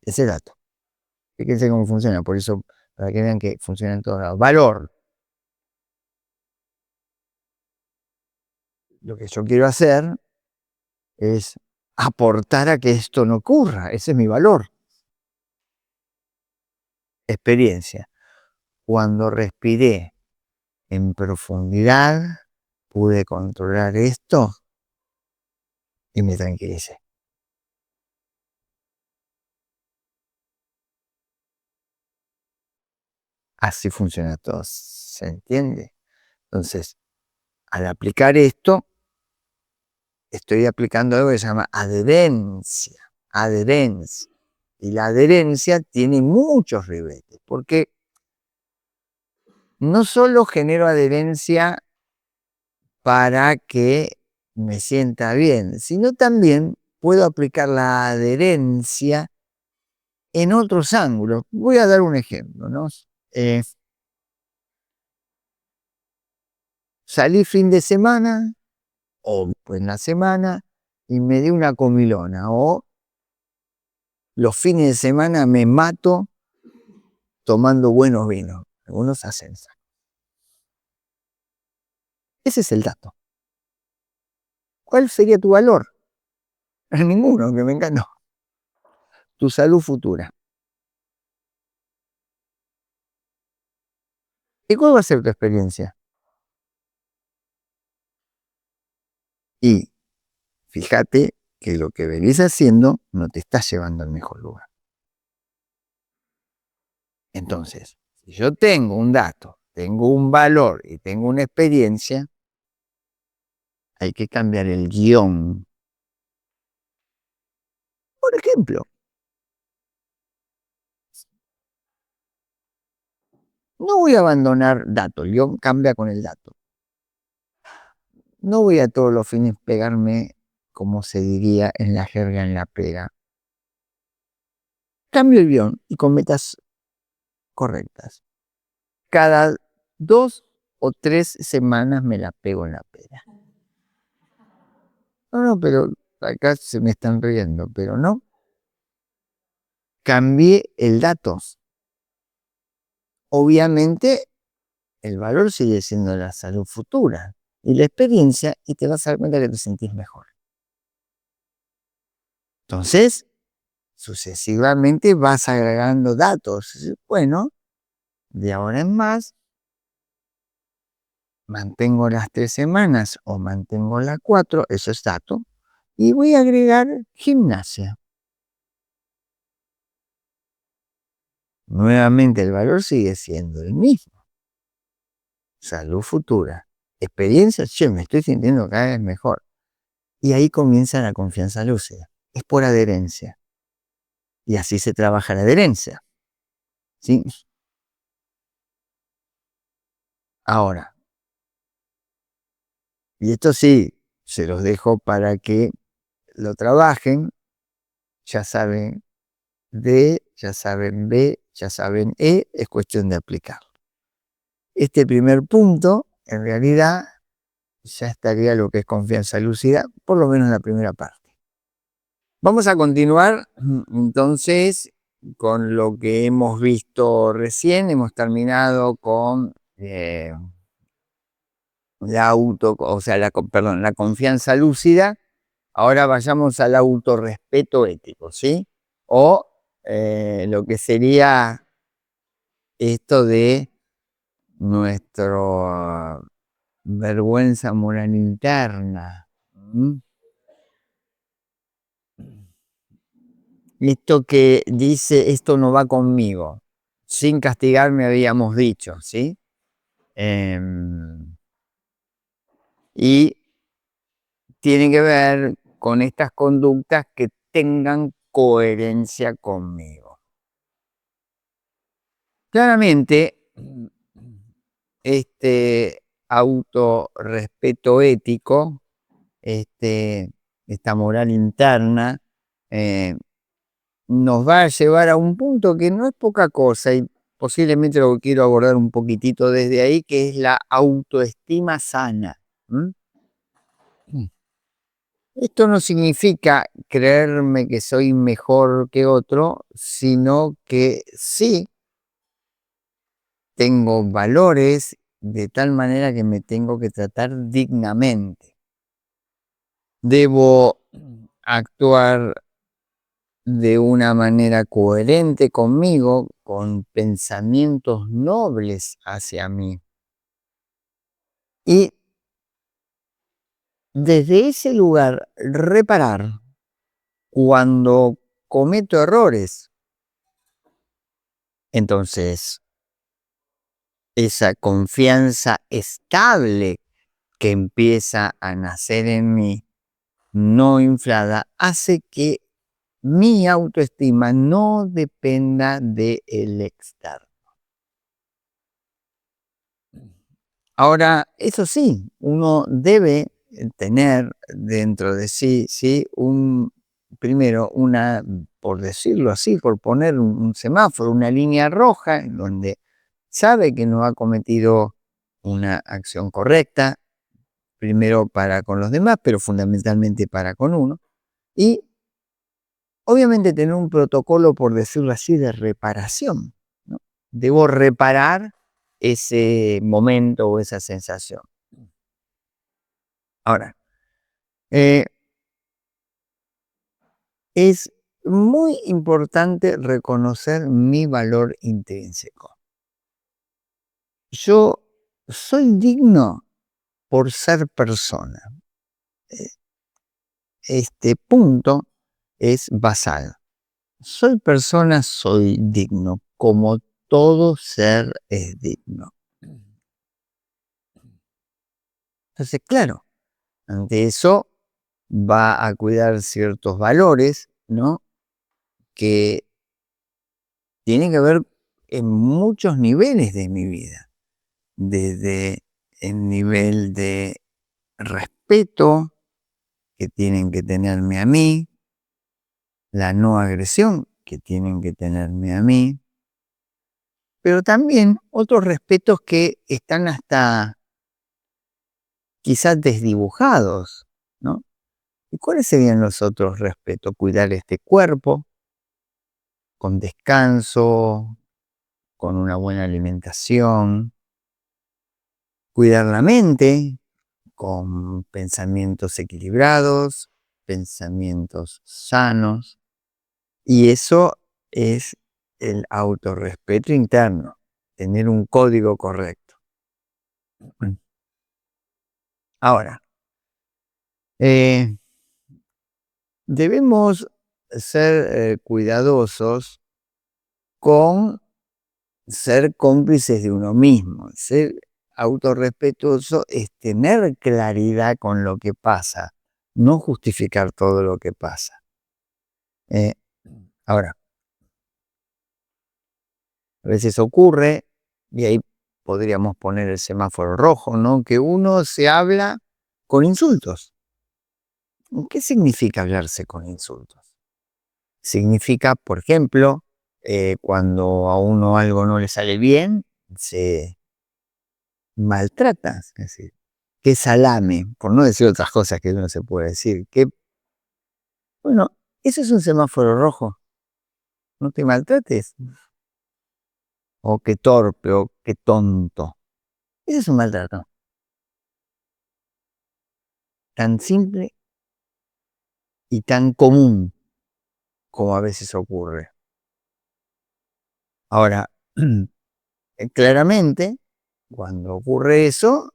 Ese dato. Fíjense cómo funciona, por eso, para que vean que funciona en todos lados. Valor. Lo que yo quiero hacer es aportar a que esto no ocurra. Ese es mi valor. Experiencia. Cuando respiré en profundidad, pude controlar esto y me tranquilicé. Así funciona todo. ¿Se entiende? Entonces, al aplicar esto, estoy aplicando algo que se llama adherencia. Adherencia. Y la adherencia tiene muchos ribetes, porque no solo genero adherencia para que me sienta bien, sino también puedo aplicar la adherencia en otros ángulos. Voy a dar un ejemplo, ¿no? Eh, Salí fin de semana o pues en la semana y me di una comilona, o los fines de semana me mato tomando buenos vinos. Algunos hacen eso. Ese es el dato. ¿Cuál sería tu valor? Ninguno, que me encantó. Tu salud futura. ¿Y cuál va a ser tu experiencia? Y fíjate que lo que venís haciendo no te está llevando al mejor lugar. Entonces, si yo tengo un dato, tengo un valor y tengo una experiencia, hay que cambiar el guión. Por ejemplo, no voy a abandonar datos, el guión cambia con el dato. No voy a todos los fines pegarme, como se diría en la jerga, en la pega. cambio el guión y con metas correctas. Cada 2 o 3 semanas me la pego en la pera. No, pero acá se me están riendo, pero no. Cambié el datos. Obviamente, el valor sigue siendo la salud futura y la experiencia, y te vas a dar cuenta que te sentís mejor. Entonces, sucesivamente vas agregando datos. Bueno, de ahora en más, mantengo las 3 semanas o mantengo las 4, eso es dato, y voy a agregar gimnasia. Nuevamente el valor sigue siendo el mismo. Salud futura. Experiencia, me estoy sintiendo cada vez mejor. Y ahí comienza la confianza lúcida. Es por adherencia. Y así se trabaja la adherencia. ¿Sí? Ahora, y esto sí, se los dejo para que lo trabajen. Ya saben D, ya saben B, ya saben E, es cuestión de aplicarlo. Este primer punto, en realidad, ya estaría lo que es confianza lúcida, por lo menos en la primera parte. Vamos a continuar entonces con lo que hemos visto recién. Hemos terminado con la confianza lúcida. Ahora vayamos al autorrespeto ético, ¿sí? O lo que sería esto de nuestra vergüenza moral interna. Esto que dice, esto no va conmigo, sin castigarme habíamos dicho, ¿sí? Y tiene que ver con estas conductas que tengan coherencia conmigo. Claramente, este autorrespeto ético, esta moral interna, nos va a llevar a un punto que no es poca cosa y posiblemente lo quiero abordar un poquitito desde ahí, que es la autoestima sana. Esto no significa creerme que soy mejor que otro, sino que sí tengo valores de tal manera que me tengo que tratar dignamente. Debo actuar de una manera coherente conmigo, con pensamientos nobles hacia mí. Y desde ese lugar reparar cuando cometo errores. Entonces, esa confianza estable que empieza a nacer en mí, no inflada, hace que mi autoestima no dependa del externo. Ahora, eso sí, uno debe tener dentro de sí, primero por decirlo así, por poner un semáforo, una línea roja, en donde sabe que no ha cometido una acción correcta, primero para con los demás, pero fundamentalmente para con uno, y obviamente tener un protocolo, por decirlo así, de reparación, ¿no? Debo reparar ese momento o esa sensación. Ahora, es muy importante reconocer mi valor intrínseco. Yo soy digno por ser persona. Este punto es basal. Soy persona, soy digno, como todo ser es digno. Entonces, claro, ante eso va a cuidar ciertos valores, ¿no? Que tienen que ver en muchos niveles de mi vida. Desde el nivel de respeto que tienen que tenerme a mí, la no agresión, que tienen que tenerme a mí, pero también otros respetos que están hasta quizás desdibujados, ¿no? ¿Y cuáles serían los otros respetos? Cuidar este cuerpo con descanso, con una buena alimentación, cuidar la mente con pensamientos equilibrados, pensamientos sanos, y eso es el autorrespeto interno, tener un código correcto. Ahora, eh, debemos ser cuidadosos con ser cómplices de uno mismo. Ser autorrespetuoso es tener claridad con lo que pasa, no justificar todo lo que pasa. Eh, Ahora, a veces ocurre, y ahí podríamos poner el semáforo rojo, ¿no? Que uno se habla con insultos. ¿Qué significa hablarse con insultos? Significa, por ejemplo, cuando a uno algo no le sale bien, se maltrata. Es decir, qué salame, por no decir otras cosas que no se puede decir. Bueno, eso es un semáforo rojo. No te maltrates. O qué torpe, o qué tonto. Ese es un maltrato. Tan simple y tan común como a veces ocurre. Ahora, claramente, cuando ocurre eso,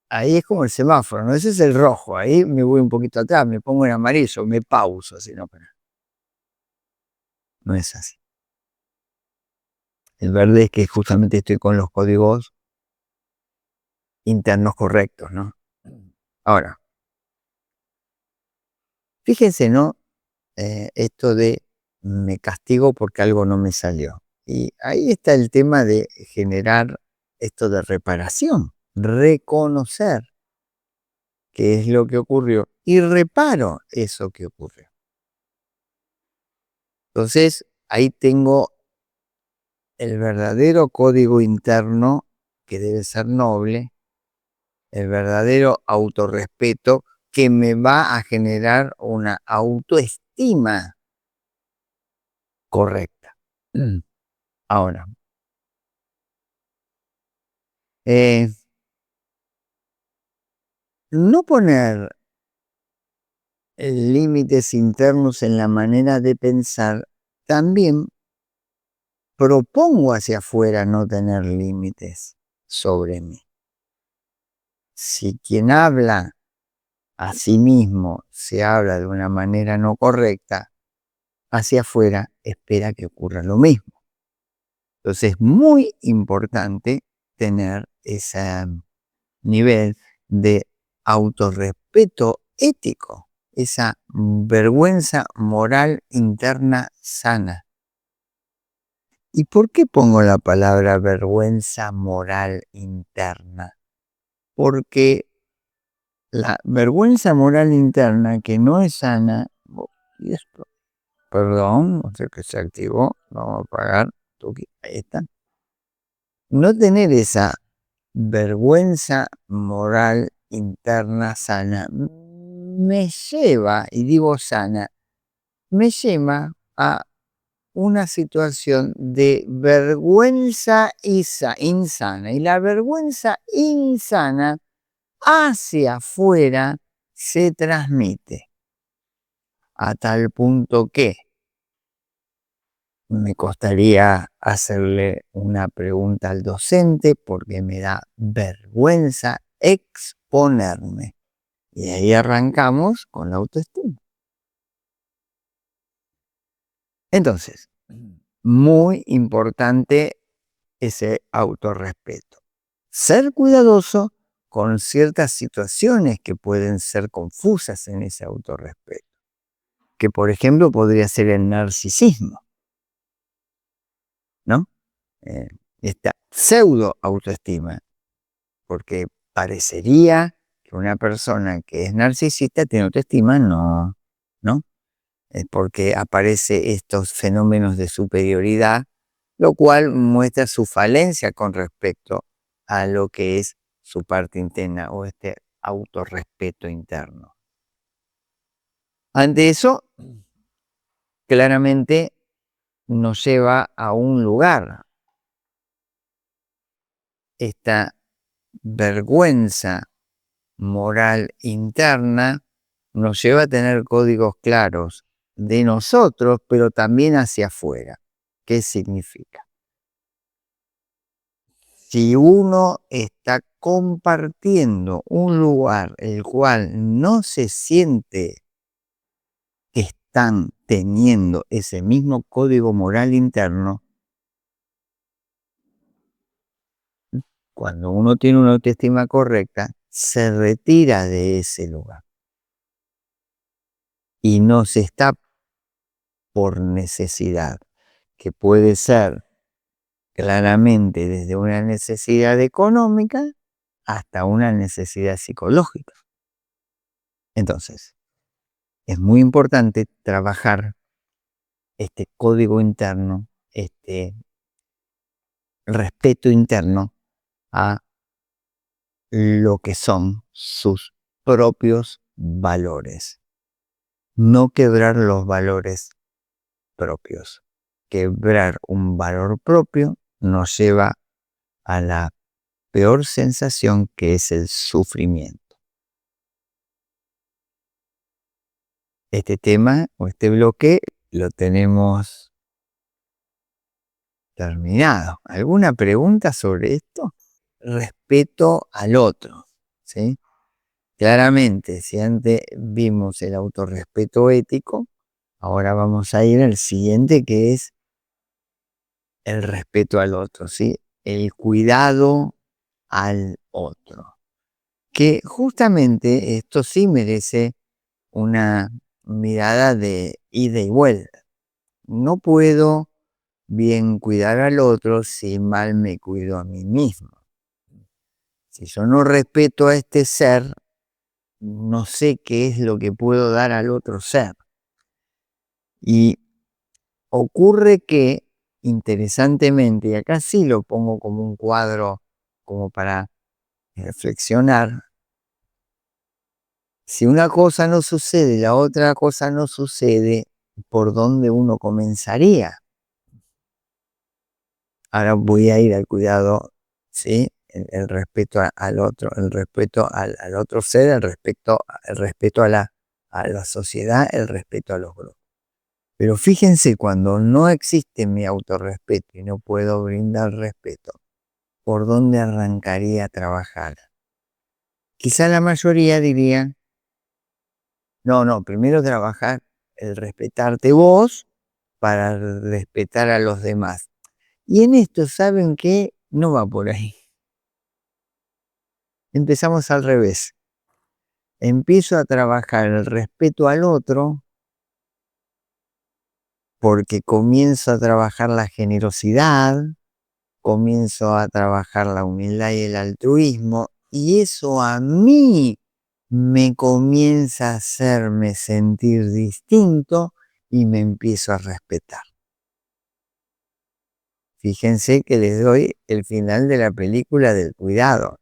ahí es como el semáforo, ¿no? Ese es el rojo, ahí me voy un poquito atrás, me pongo en amarillo, me pauso, así, no, pero no es así. El verde es que justamente estoy con los códigos internos correctos, ¿no? Ahora, fíjense, ¿no? Esto de me castigo porque algo no me salió. Y ahí está el tema de generar esto de reparación, reconocer qué es lo que ocurrió y reparo eso que ocurrió. Entonces, ahí tengo el verdadero código interno que debe ser noble, el verdadero autorrespeto que me va a generar una autoestima correcta. Ahora, eh, no poner límites internos en la manera de pensar, también propongo hacia afuera no tener límites sobre mí. Si quien habla a sí mismo se habla de una manera no correcta, hacia afuera espera que ocurra lo mismo. Entonces es muy importante tener ese nivel de autorrespeto ético, esa vergüenza moral interna sana. ¿Y por qué pongo la palabra vergüenza moral interna? Porque la vergüenza moral interna que no es sana, y esto, perdón, no sé que se activó, vamos a apagar, ahí está. No tener esa vergüenza moral interna sana me lleva, y digo sana, me lleva a una situación de vergüenza insana. Y la vergüenza insana hacia afuera se transmite a tal punto que me costaría hacerle una pregunta al docente porque me da vergüenza exponerme. Y ahí arrancamos con la autoestima. Entonces, muy importante ese autorrespeto. Ser cuidadoso con ciertas situaciones que pueden ser confusas en ese autorrespeto, que por ejemplo podría ser el narcisismo, ¿no? Eh, Esta pseudo autoestima, porque parecería que una persona que es narcisista tiene autoestima, no, ¿no? porque aparece estos fenómenos de superioridad, lo cual muestra su falencia con respecto a lo que es su parte interna o este autorrespeto interno. Ante eso, claramente nos lleva a un lugar. Esta vergüenza moral interna nos lleva a tener códigos claros de nosotros, pero también hacia afuera. ¿Qué significa? Si uno está compartiendo un lugar el cual no se siente que están teniendo ese mismo código moral interno, cuando uno tiene una autoestima correcta, se retira de ese lugar y no se está por necesidad, que puede ser claramente desde una necesidad económica hasta una necesidad psicológica. Entonces, es muy importante trabajar este código interno, este respeto interno a lo que son sus propios valores. No quebrar los valores propios. Quebrar un valor propio nos lleva a la peor sensación, que es el sufrimiento. Este tema o este bloque lo tenemos terminado. ¿Alguna pregunta sobre esto? Respeto al otro, ¿sí? Claramente, si antes vimos el autorrespeto ético, ahora vamos a ir al siguiente, que es el respeto al otro, ¿sí? El cuidado al otro. Que justamente esto sí merece una mirada de ida y vuelta. No puedo bien cuidar al otro si mal me cuido a mí mismo. Si yo no respeto a este ser, no sé qué es lo que puedo dar al otro ser. Y ocurre que, interesantemente, y acá sí lo pongo como un cuadro como para reflexionar, si una cosa no sucede, la otra cosa no sucede, ¿por dónde uno comenzaría? Ahora voy a ir al cuidado, ¿sí? El respeto al otro, el respeto al otro ser, el respeto a la sociedad, el respeto a los grupos. Pero fíjense, cuando no existe mi autorrespeto y no puedo brindar respeto, ¿por dónde arrancaría a trabajar? Quizá la mayoría diría, no, primero trabajar el respetarte vos para respetar a los demás. Y en esto, ¿saben qué? No va por ahí. Empezamos al revés. Empiezo a trabajar el respeto al otro porque comienzo a trabajar la generosidad, comienzo a trabajar la humildad y el altruismo, y eso a mí me comienza a hacerme sentir distinto y me empiezo a respetar. Fíjense que les doy el final de la película del cuidado.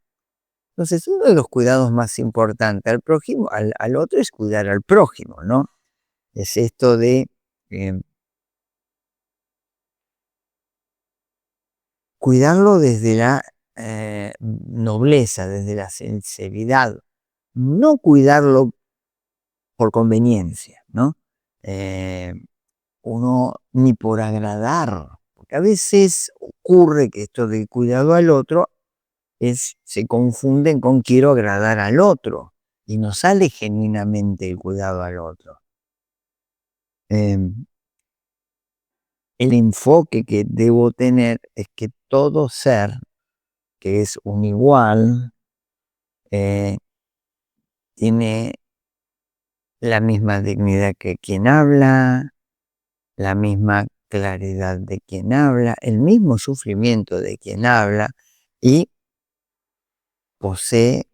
Entonces, uno de los cuidados más importantes al prójimo, al otro, es cuidar al prójimo, ¿no? Es esto de cuidarlo desde la nobleza, desde la sinceridad, no cuidarlo por conveniencia, ¿no? Uno ni por agradar, porque a veces ocurre que esto de cuidado al otro se confunden con quiero agradar al otro y no sale genuinamente el cuidado al otro. El enfoque que debo tener es que todo ser que es un igual tiene la misma dignidad que quien habla, la misma claridad de quien habla, el mismo sufrimiento de quien habla y posee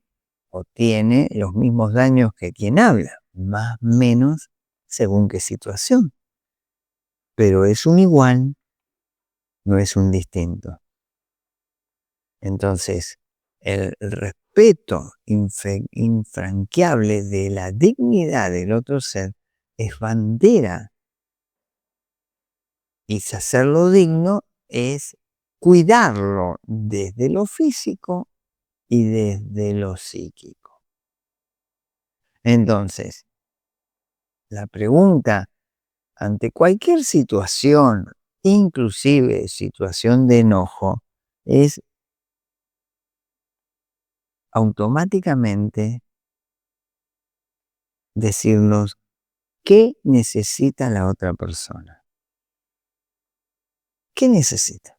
o tiene los mismos daños que quien habla, más o menos según qué situación. Pero es un igual, no es un distinto. Entonces, el respeto infranqueable de la dignidad del otro ser es bandera. Y hacerlo digno es cuidarlo desde lo físico y desde lo psíquico. Entonces, la pregunta ante cualquier situación, inclusive situación de enojo, es automáticamente decirnos qué necesita la otra persona. ¿Qué necesita?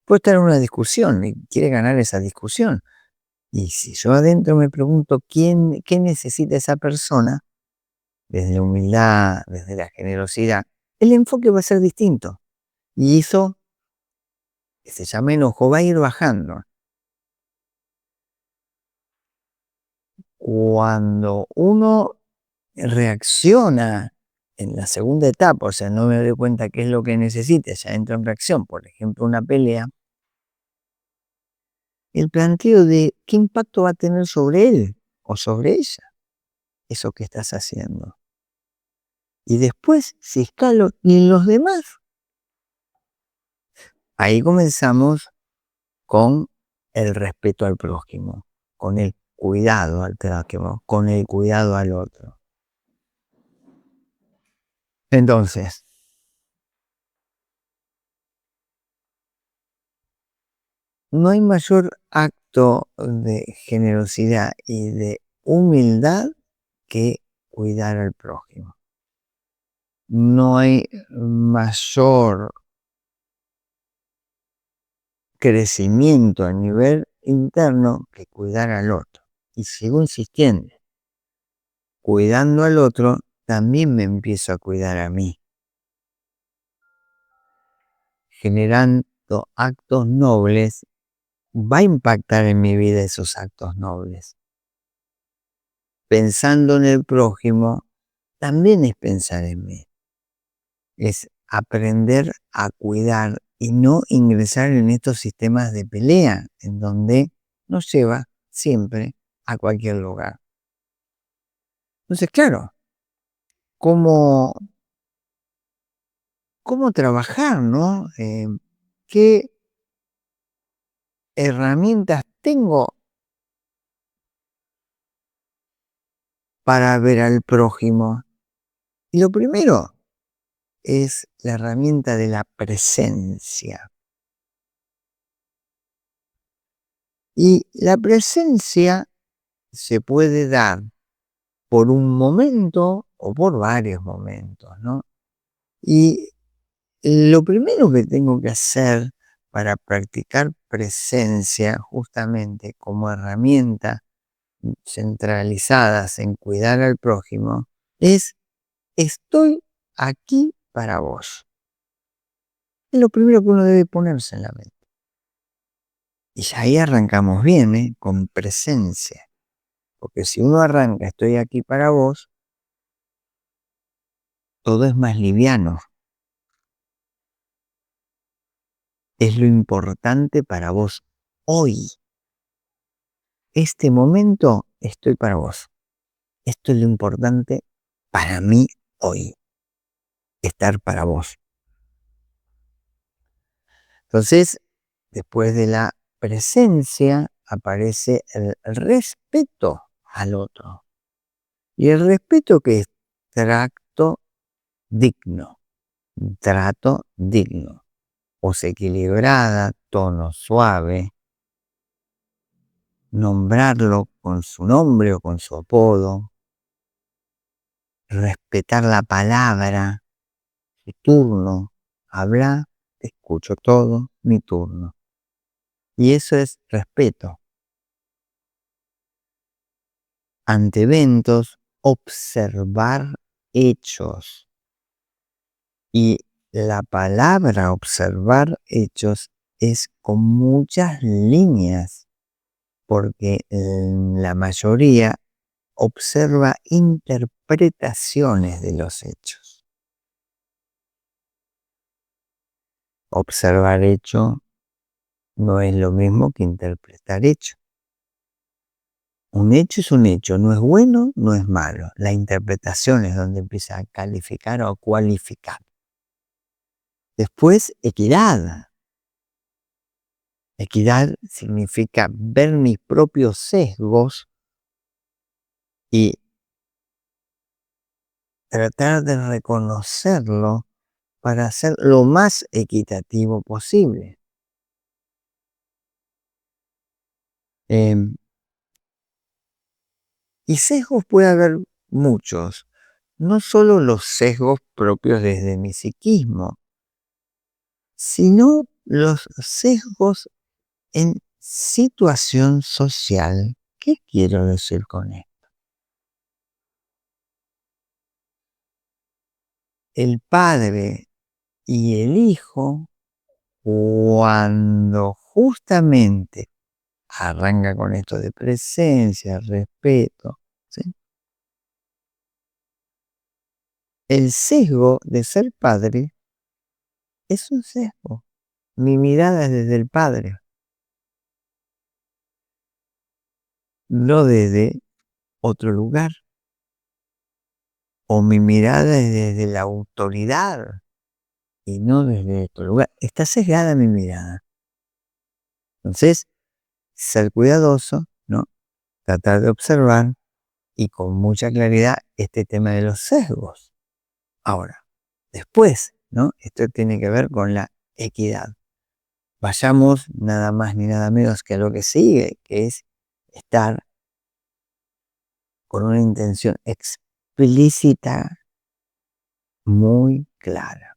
Puede estar en una discusión y quiere ganar esa discusión. Y si yo adentro me pregunto qué necesita esa persona, desde la humildad, desde la generosidad, el enfoque va a ser distinto. Y eso, que se llama enojo, va a ir bajando. Cuando uno reacciona en la segunda etapa, o sea, no me doy cuenta qué es lo que necesita, ya entro en reacción, por ejemplo, una pelea, el planteo de qué impacto va a tener sobre él o sobre ella, eso que estás haciendo. Y después, si escalo, y en los demás, ahí comenzamos con el respeto al prójimo, con el cuidado al prójimo, con el cuidado al otro. Entonces, no hay mayor acto de generosidad y de humildad que cuidar al prójimo. No hay mayor crecimiento a nivel interno que cuidar al otro. Y sigo insistiendo, cuidando al otro, también me empiezo a cuidar a mí, generando actos nobles. Va a impactar en mi vida esos actos nobles. Pensando en el prójimo, también es pensar en mí. Es aprender a cuidar y no ingresar en estos sistemas de pelea, en donde nos lleva siempre a cualquier lugar. Entonces, claro, ¿cómo trabajar, no? ¿Qué herramientas tengo para ver al prójimo? Y lo primero es la herramienta de la presencia. Y la presencia se puede dar por un momento o por varios momentos, ¿no? Y lo primero que tengo que hacer para practicar presencia, justamente como herramienta centralizadas en cuidar al prójimo, es: estoy aquí para vos. Es lo primero que uno debe ponerse en la mente. Y ya ahí arrancamos bien, ¿eh? Con presencia. Porque si uno arranca, estoy aquí para vos, todo es más liviano. Es lo importante para vos hoy. Este momento estoy para vos. Esto es lo importante para mí hoy. Estar para vos. Entonces, después de la presencia, aparece el respeto al otro. Y el respeto, que es trato digno, trato digno, voz equilibrada, tono suave, nombrarlo con su nombre o con su apodo, respetar la palabra, su turno, habla, escucho todo, mi turno. Y eso es respeto. Ante eventos, observar hechos. Y la palabra observar hechos es con muchas líneas, porque la mayoría observa interpretaciones de los hechos. Observar hecho no es lo mismo que interpretar hecho. Un hecho es un hecho, no es bueno, no es malo. La interpretación es donde empieza a calificar o cualificar. Después, equidad. Equidad significa ver mis propios sesgos y tratar de reconocerlo para ser lo más equitativo posible. Y sesgos puede haber muchos, no solo los sesgos propios desde mi psiquismo, sino los sesgos en situación social. ¿Qué quiero decir con esto? El padre y el hijo, cuando justamente arranca con esto de presencia, respeto, ¿sí? El sesgo de ser padre es un sesgo. Mi mirada es desde el padre, no desde otro lugar. O mi mirada es desde la autoridad y no desde otro lugar. Está sesgada mi mirada. Entonces, ser cuidadoso, ¿no? Tratar de observar y con mucha claridad este tema de los sesgos. Ahora, después, ¿no? Esto tiene que ver con la equidad. Vayamos nada más ni nada menos que a lo que sigue, que es estar con una intención explícita muy clara.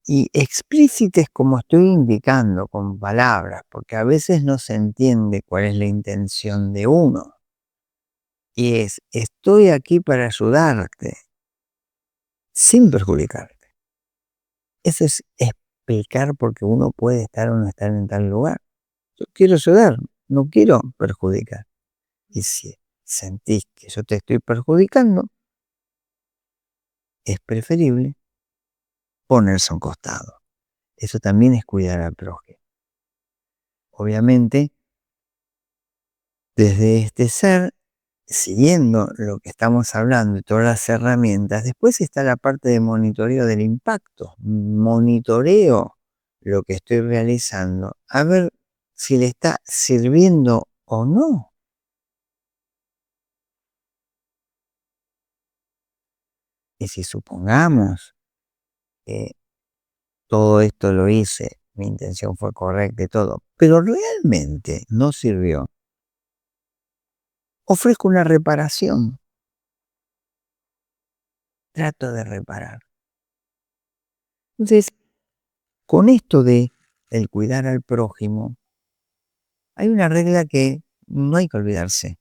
Y explícita es como estoy indicando con palabras, porque a veces no se entiende cuál es la intención de uno. Y es, estoy aquí para ayudarte, sin perjudicarte. Eso es explicar porque uno puede estar o no estar en tal lugar. Yo quiero ayudar, no quiero perjudicar. Y si sentís que yo te estoy perjudicando, es preferible ponerse a un costado. Eso también es cuidar al prójimo. Obviamente, desde este ser, siguiendo lo que estamos hablando y todas las herramientas, después está la parte de monitoreo del impacto. Monitoreo lo que estoy realizando, a ver si le está sirviendo o no. Y si supongamos que todo esto lo hice, mi intención fue correcta y todo, pero realmente no sirvió, ofrezco una reparación, trato de reparar. Entonces, con esto de el cuidar al prójimo, hay una regla que no hay que olvidarse,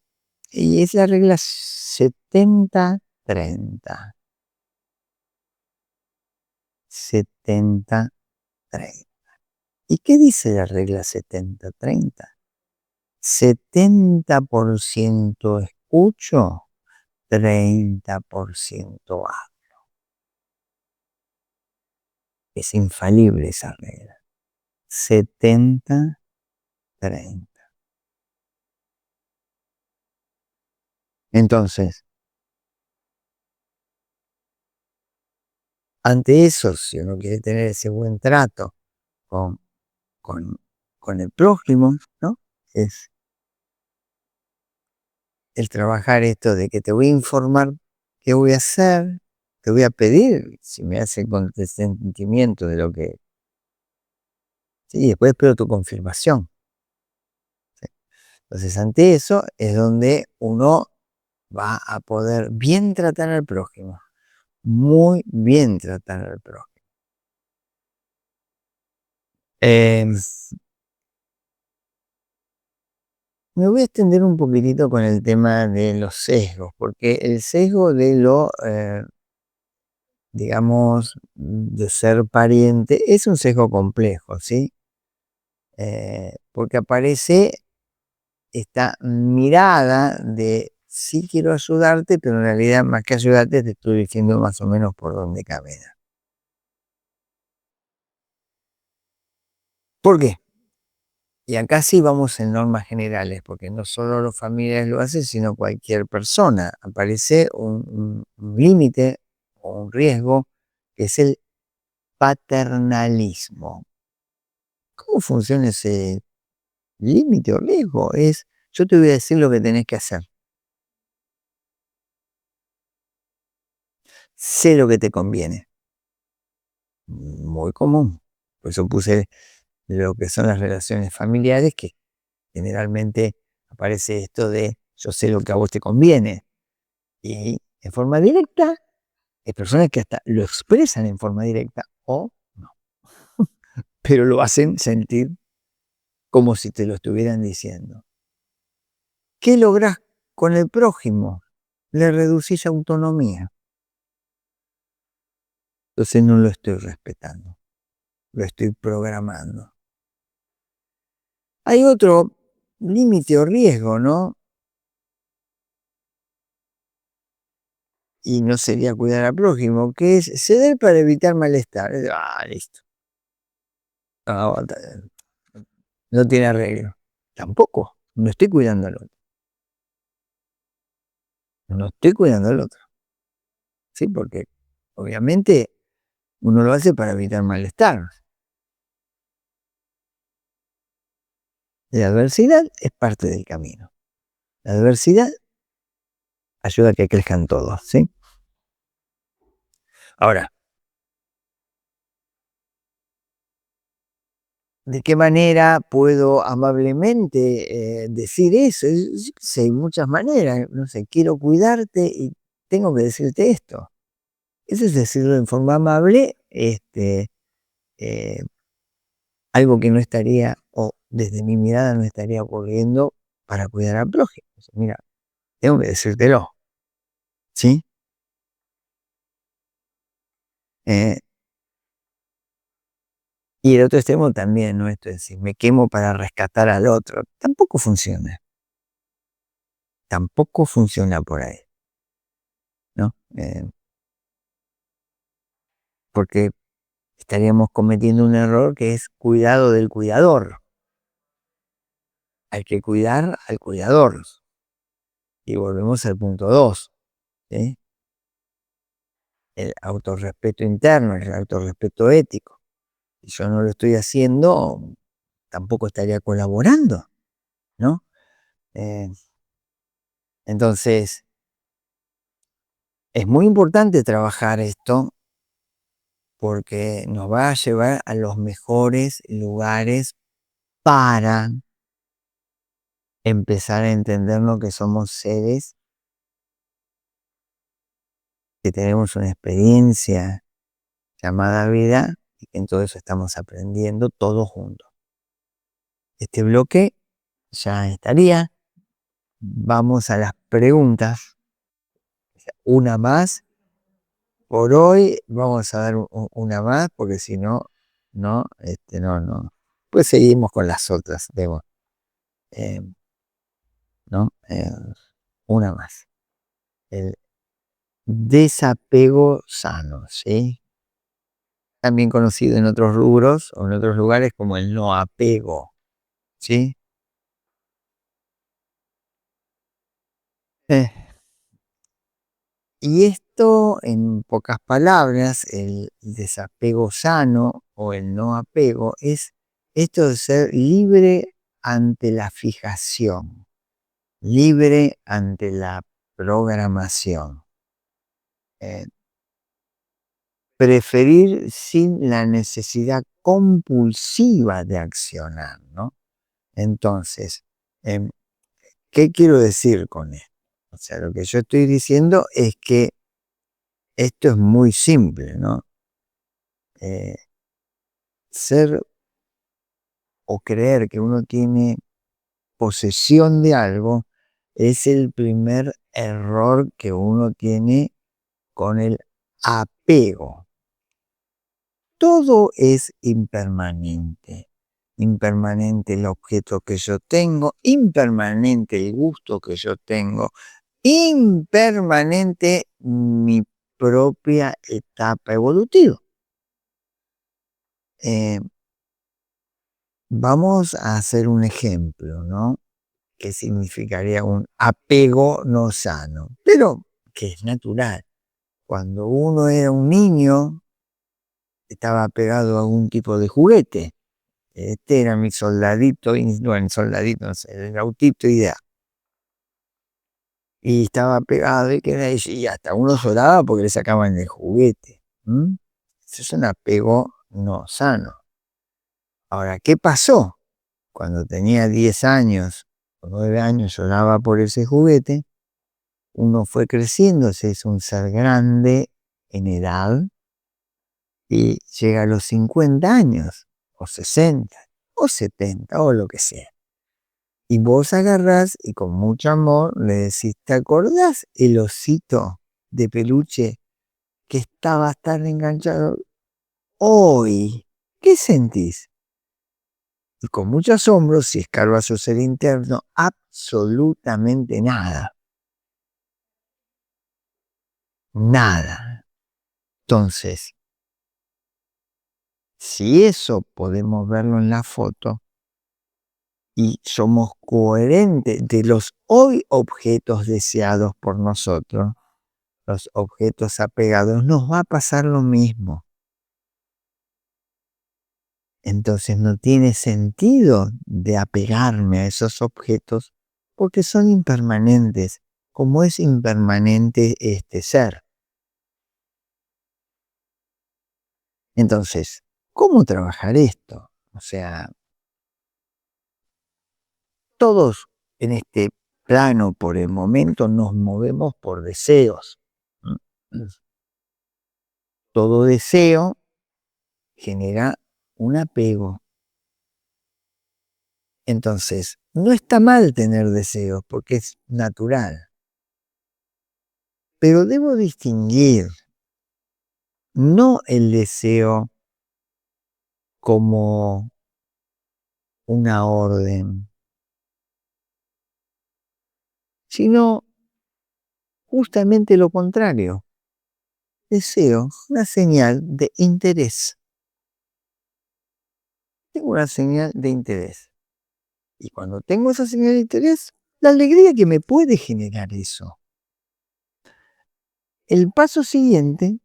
y es la regla 70-30. 70-30. ¿Y qué dice la regla 70-30? 70% escucho, 30% hablo. Es infalible esa regla. 70-30. Entonces, ante eso, si uno quiere tener ese buen trato con, con, con el prójimo, ¿no? Es el trabajar esto de que te voy a informar qué voy a hacer, te voy a pedir si me hace consentimiento de lo que... Sí, después espero tu confirmación. ¿Sí? Entonces, ante eso es donde uno va a poder bien tratar al prójimo, muy bien tratar al prójimo. Em, Me voy a extender un poquitito con el tema de los sesgos, porque el sesgo de lo, digamos, de ser pariente es un sesgo complejo, ¿sí? Porque aparece esta mirada de sí quiero ayudarte, pero en realidad más que ayudarte te estoy diciendo más o menos por dónde caminar. ¿Por qué? Y acá sí vamos en normas generales, porque no solo los familiares lo hacen, sino cualquier persona. Aparece un límite o un riesgo que es el paternalismo. ¿Cómo funciona ese límite o riesgo? Es, yo te voy a decir lo que tenés que hacer. Sé lo que te conviene. Muy común. Por eso puse lo que son las relaciones familiares, que generalmente aparece esto de yo sé lo que a vos te conviene. Y en forma directa, hay personas que hasta lo expresan en forma directa o no, pero lo hacen sentir como si te lo estuvieran diciendo. ¿Qué lográs con el prójimo? Le reducís autonomía. Entonces no lo estoy respetando, lo estoy programando. Hay otro límite o riesgo, ¿no? Y no sería cuidar al prójimo, que es ceder para evitar malestar. Listo. Ah, no tiene arreglo. Tampoco, no estoy cuidando al otro. No estoy cuidando al otro. Sí, porque obviamente uno lo hace para evitar malestar. La adversidad es parte del camino. La adversidad ayuda a que crezcan todos, ¿sí? Ahora, ¿de qué manera puedo amablemente decir eso? Yo qué sé, hay muchas maneras. No sé, quiero cuidarte y tengo que decirte esto. Eso es decirlo en forma amable, eh, algo que no estaría, o desde mi mirada no estaría ocurriendo para cuidar al prójimo. Mira, tengo que decírtelo, ¿sí? Eh, y el otro extremo también, ¿no? Esto es decir, me quemo para rescatar al otro. Tampoco funciona por ahí, ¿no? Porque estaríamos cometiendo un error que es cuidado del cuidador. Hay que cuidar al cuidador. Y volvemos al punto 2, ¿sí? El autorrespeto interno, el autorrespeto ético. Si yo no lo estoy haciendo, tampoco estaría colaborando, ¿no? Eh, entonces, es muy importante trabajar esto porque nos va a llevar a los mejores lugares para empezar a entendernos que somos seres que tenemos una experiencia llamada vida y que en todo eso estamos aprendiendo todos juntos. Este bloque ya estaría. Vamos a las preguntas. Una más. Por hoy vamos a dar una más, porque si no, no. Pues seguimos con las otras, eh, ¿no? Una más. El desapego sano, ¿sí? También conocido en otros rubros o en otros lugares como el no apego, ¿sí? Eh, y esto, en pocas palabras, el desapego sano o el no apego es esto de ser libre ante la fijación, libre ante la programación. eh, Preferir sin la necesidad compulsiva de accionar, ¿no? Entonces, em, ¿qué quiero decir con esto? O sea, lo que yo estoy diciendo es que esto es muy simple, ¿no? Eh, Ser o creer que uno tiene posesión de algo es el primer error que uno tiene con el apego. Todo es impermanente. impermanente el objeto que yo tengo, impermanente el gusto que yo tengo, impermanente mi propia etapa evolutiva. Vamos a hacer un ejemplo, ¿no? ¿Qué significaría un apego no sano? Pero que es natural. Cuando uno era un niño, estaba apegado a algún tipo de juguete. Este era mi soldadito, bueno, soldadito, no sé, el autito ideal. Y estaba pegado y hasta uno lloraba porque le sacaban el juguete. Eso es un apego no sano. Ahora, ¿qué pasó? Cuando tenía 10 años o 9 años lloraba por ese juguete, uno fue creciendo, se hizo un ser grande en edad y llega a los 50 años, o 60, o 70, o lo que sea. Y vos agarrás y con mucho amor le decís, ¿te acordás el osito de peluche que estaba tan enganchado hoy? ¿Qué sentís? Y con mucho asombro, si escarbas su ser interno, absolutamente nada. Nada. Entonces, si eso podemos verlo en la foto y somos coherentes de los hoy objetos deseados por nosotros, los objetos apegados, nos va a pasar lo mismo. Entonces no tiene sentido de apegarme a esos objetos porque son impermanentes, como es impermanente este ser. Entonces, ¿cómo trabajar esto? O sea, todos en este plano por el momento nos movemos por deseos. Todo deseo genera un apego. Entonces, no está mal tener deseos porque es natural. Pero debo distinguir no el deseo como una orden, sino justamente lo contrario. Deseo una señal de interés. Tengo una señal de interés. Y cuando tengo esa señal de interés, la alegría que me puede generar eso. El paso siguiente,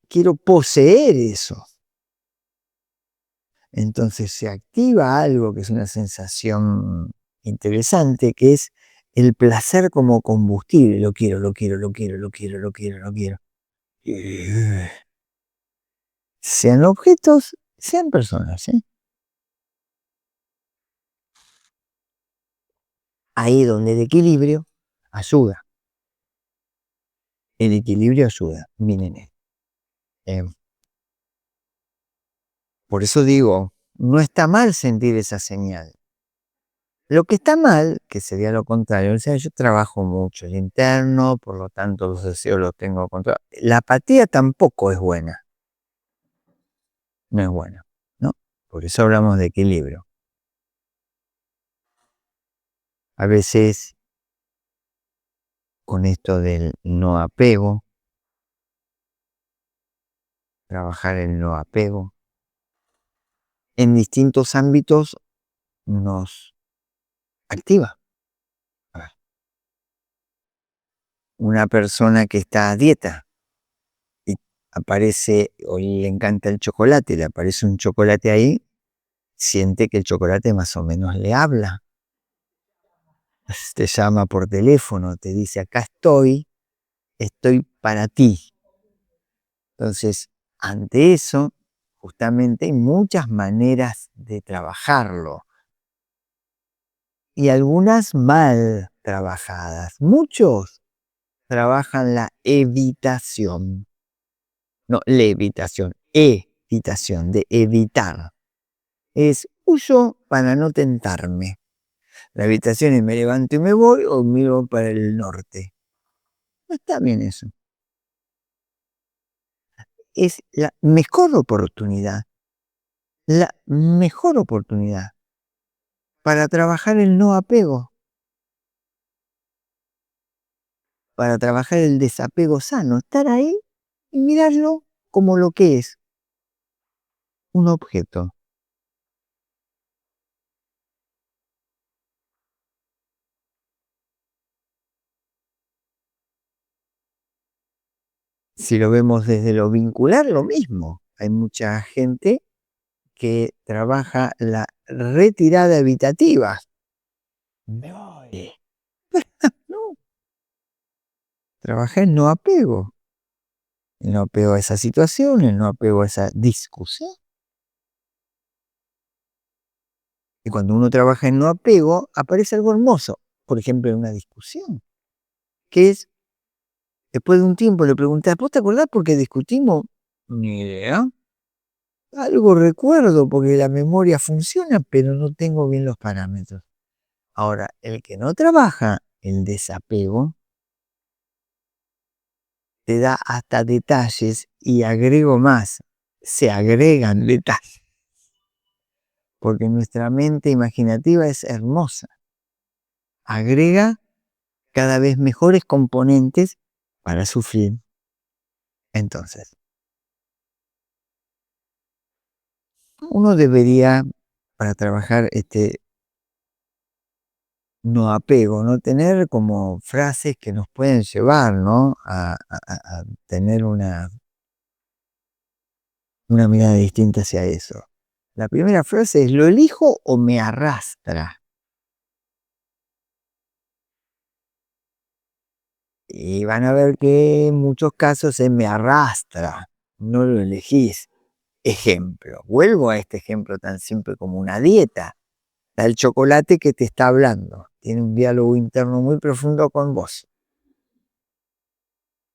quiero poseer eso. Entonces se activa algo que es una sensación interesante, que es el placer como combustible. Lo quiero, lo quiero, lo quiero, lo quiero, lo quiero, lo quiero. Sean objetos, sean personas. Ahí donde el equilibrio ayuda. El equilibrio ayuda. Miren, por eso digo, no está mal sentir esa señal. Lo que está mal, que sería lo contrario, o sea, yo trabajo mucho el interno, por lo tanto los deseos los tengo controlados. La apatía tampoco es buena, no es buena, ¿no? Por eso hablamos de equilibrio. A veces, con esto del no apego, trabajar el no apego, en distintos ámbitos nos activa. A ver, una persona que está a dieta y aparece o le encanta el chocolate, le aparece un chocolate ahí, siente que el chocolate más o menos le habla. Te llama por teléfono, te dice, acá estoy para ti. Entonces, ante eso, justamente hay muchas maneras de trabajarlo y algunas mal trabajadas. Muchos trabajan la evitación, no levitación, evitación, de evitar. Es huyo para no tentarme. La evitación es me levanto y me voy o miro para el norte. No está bien eso. es la mejor oportunidad para trabajar el no apego, para trabajar el desapego sano, estar ahí y mirarlo como lo que es, un objeto. Si lo vemos desde lo vincular, lo mismo. Hay mucha gente que trabaja la retirada evitativa. Me voy. No, trabaja el no apego. El no apego a esa situación, el no apego a esa discusión. Y cuando uno trabaja en no apego, aparece algo hermoso. Por ejemplo, en una discusión. Que es, después de un tiempo le pregunté, ¿vos te acordás por qué discutimos? Ni idea. Algo recuerdo porque la memoria funciona, pero no tengo bien los parámetros. Ahora, el que no trabaja el desapego, te da hasta detalles y agrego más, se agregan detalles, porque nuestra mente imaginativa es hermosa, agrega cada vez mejores componentes para sufrir. Entonces, uno debería, para trabajar este no apego, ¿no? Tener como frases que nos pueden llevar, ¿no? A tener una mirada distinta hacia eso. La primera frase es: ¿lo elijo o me arrastra? Y van a ver que en muchos casos es me arrastra, no lo elegís. Ejemplo, vuelvo a este ejemplo tan simple como una dieta. Está el chocolate que te está hablando, tiene un diálogo interno muy profundo con vos.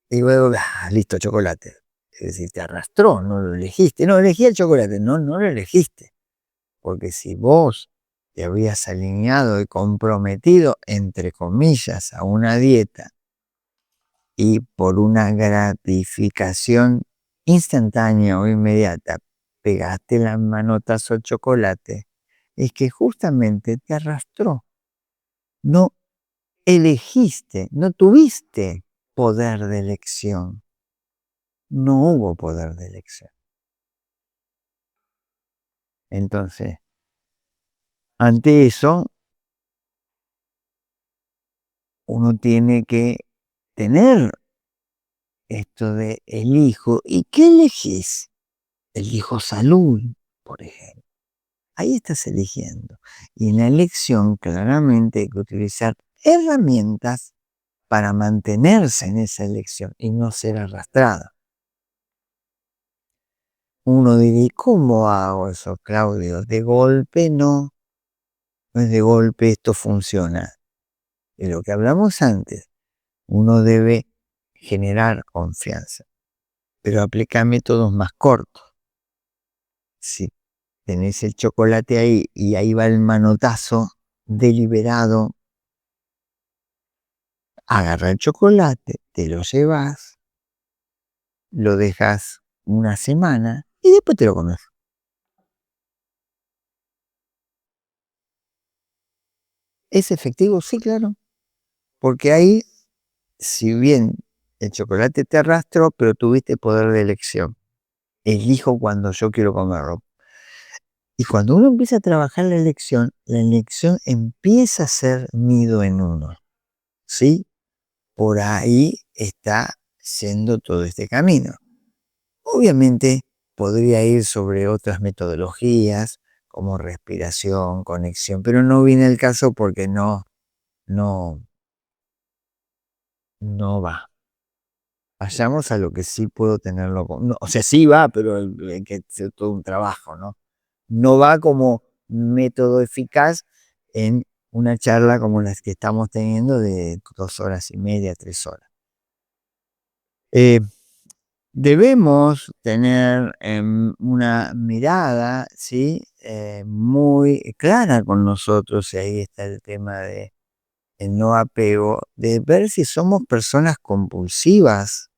Y luego, listo, chocolate. Es decir, te arrastró, no lo elegiste. No, elegí el chocolate. No, no lo elegiste. Porque si vos te habías alineado y comprometido, entre comillas, a una dieta y por una gratificación instantánea o inmediata pegaste la manotazo al chocolate, es que justamente te arrastró. No elegiste, no tuviste poder de elección. No hubo poder de elección. Entonces, ante eso, uno tiene que tener esto de elijo. ¿Y qué elegís? Elijo salud, por ejemplo. Ahí estás eligiendo. Y en la elección, claramente, hay que utilizar herramientas para mantenerse en esa elección y no ser arrastrado. Uno diría, ¿cómo hago eso, Claudio? De golpe no. No es de golpe, esto funciona. De lo que hablamos antes, uno debe generar confianza, pero aplica métodos más cortos. Si tenés el chocolate ahí y ahí va el manotazo deliberado, agarra el chocolate, te lo llevas, lo dejas una semana y después te lo comes. ¿Es efectivo? Sí, claro. Porque ahí, si bien el chocolate te arrastró, pero tuviste poder de elección. Elijo cuando yo quiero comerlo. Y cuando uno empieza a trabajar la elección empieza a ser nido en uno. ¿Sí? Por ahí está siendo todo este camino. Obviamente podría ir sobre otras metodologías como respiración, conexión, pero no viene el caso porque no, no va. Vayamos a lo que sí puedo tenerlo no, o sea, sí va, pero hay que hacer todo un trabajo, ¿no? No va como método eficaz en una charla como las que estamos teniendo de 2 horas y media, 3 horas. Eh, Debemos tener una mirada, ¿sí? Muy clara con nosotros, y ahí está el tema de el no apego, de ver si somos personas compulsivas,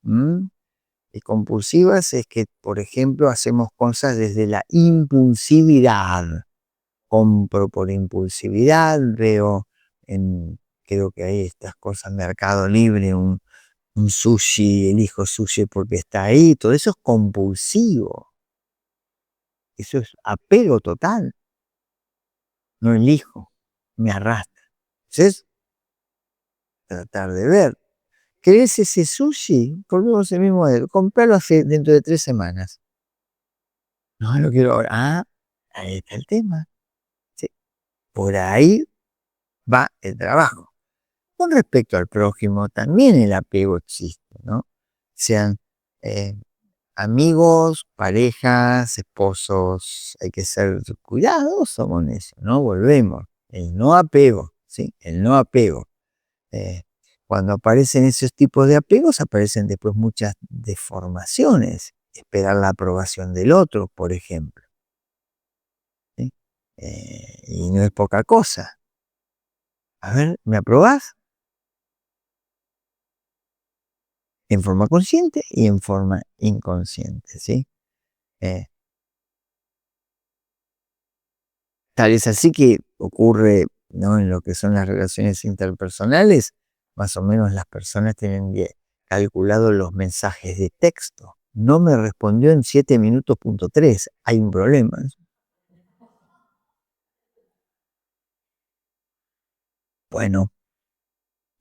Y compulsivas es que, por ejemplo, hacemos cosas desde la impulsividad. Compro por impulsividad, veo creo que hay estas cosas, Mercado Libre, un sushi, elijo sushi porque está ahí, todo eso es compulsivo, eso es apego total, no elijo, me arrastra. Entonces, tratar de ver, ¿querés ese sushi? Volvemos el mismo modelo, comprarlo dentro de 3 semanas. No lo quiero ahora. Ah, ahí está el tema. Sí, por ahí va el trabajo. Con respecto al prójimo, también el apego existe, ¿no? Sean eh, amigos, parejas, esposos, hay que ser cuidadosos con eso, ¿no? Volvemos. El no apego, ¿sí? El no apego. Eh, Cuando aparecen esos tipos de apegos, aparecen después muchas deformaciones. Esperar la aprobación del otro, por ejemplo, ¿sí? Y no es poca cosa. A ver, ¿me aprobás? En forma consciente y en forma inconsciente, ¿sí? Eh, Tal es así que ocurre, ¿no? En lo que son las relaciones interpersonales, más o menos las personas tienen calculado los mensajes de texto. No me respondió en 7 minutos, punto 3. Hay un problema. Bueno,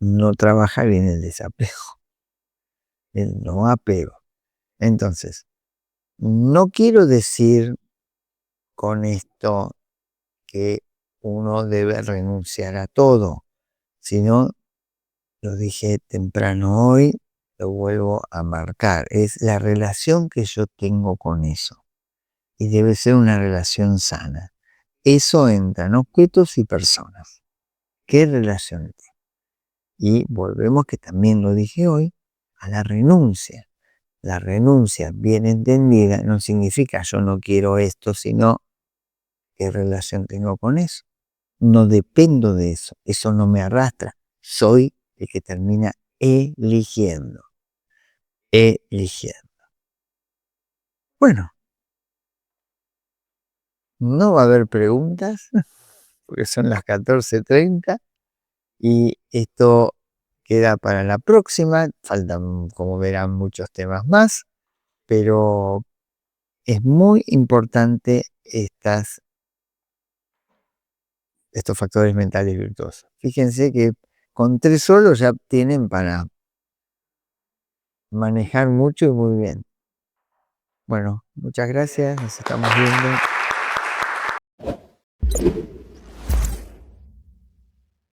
no trabaja bien el desapego, el no apego. Entonces, no quiero decir con esto que uno debe renunciar a todo, sino, lo dije temprano hoy, lo vuelvo a marcar, es la relación que yo tengo con eso. Y debe ser una relación sana. Eso entra en objetos y personas. ¿Qué relación tengo? Y volvemos, que también lo dije hoy, a la renuncia. La renuncia bien entendida no significa yo no quiero esto, sino qué relación tengo con eso. No dependo de eso, eso no me arrastra. Soy el que termina eligiendo. Eligiendo. Bueno, no va a haber preguntas porque son las 14:30 y esto queda para la próxima. Faltan, como verán, muchos temas más, pero es muy importante estos factores mentales virtuosos. Fíjense que con 3 solos ya tienen para manejar mucho y muy bien. Bueno, muchas gracias, nos estamos viendo.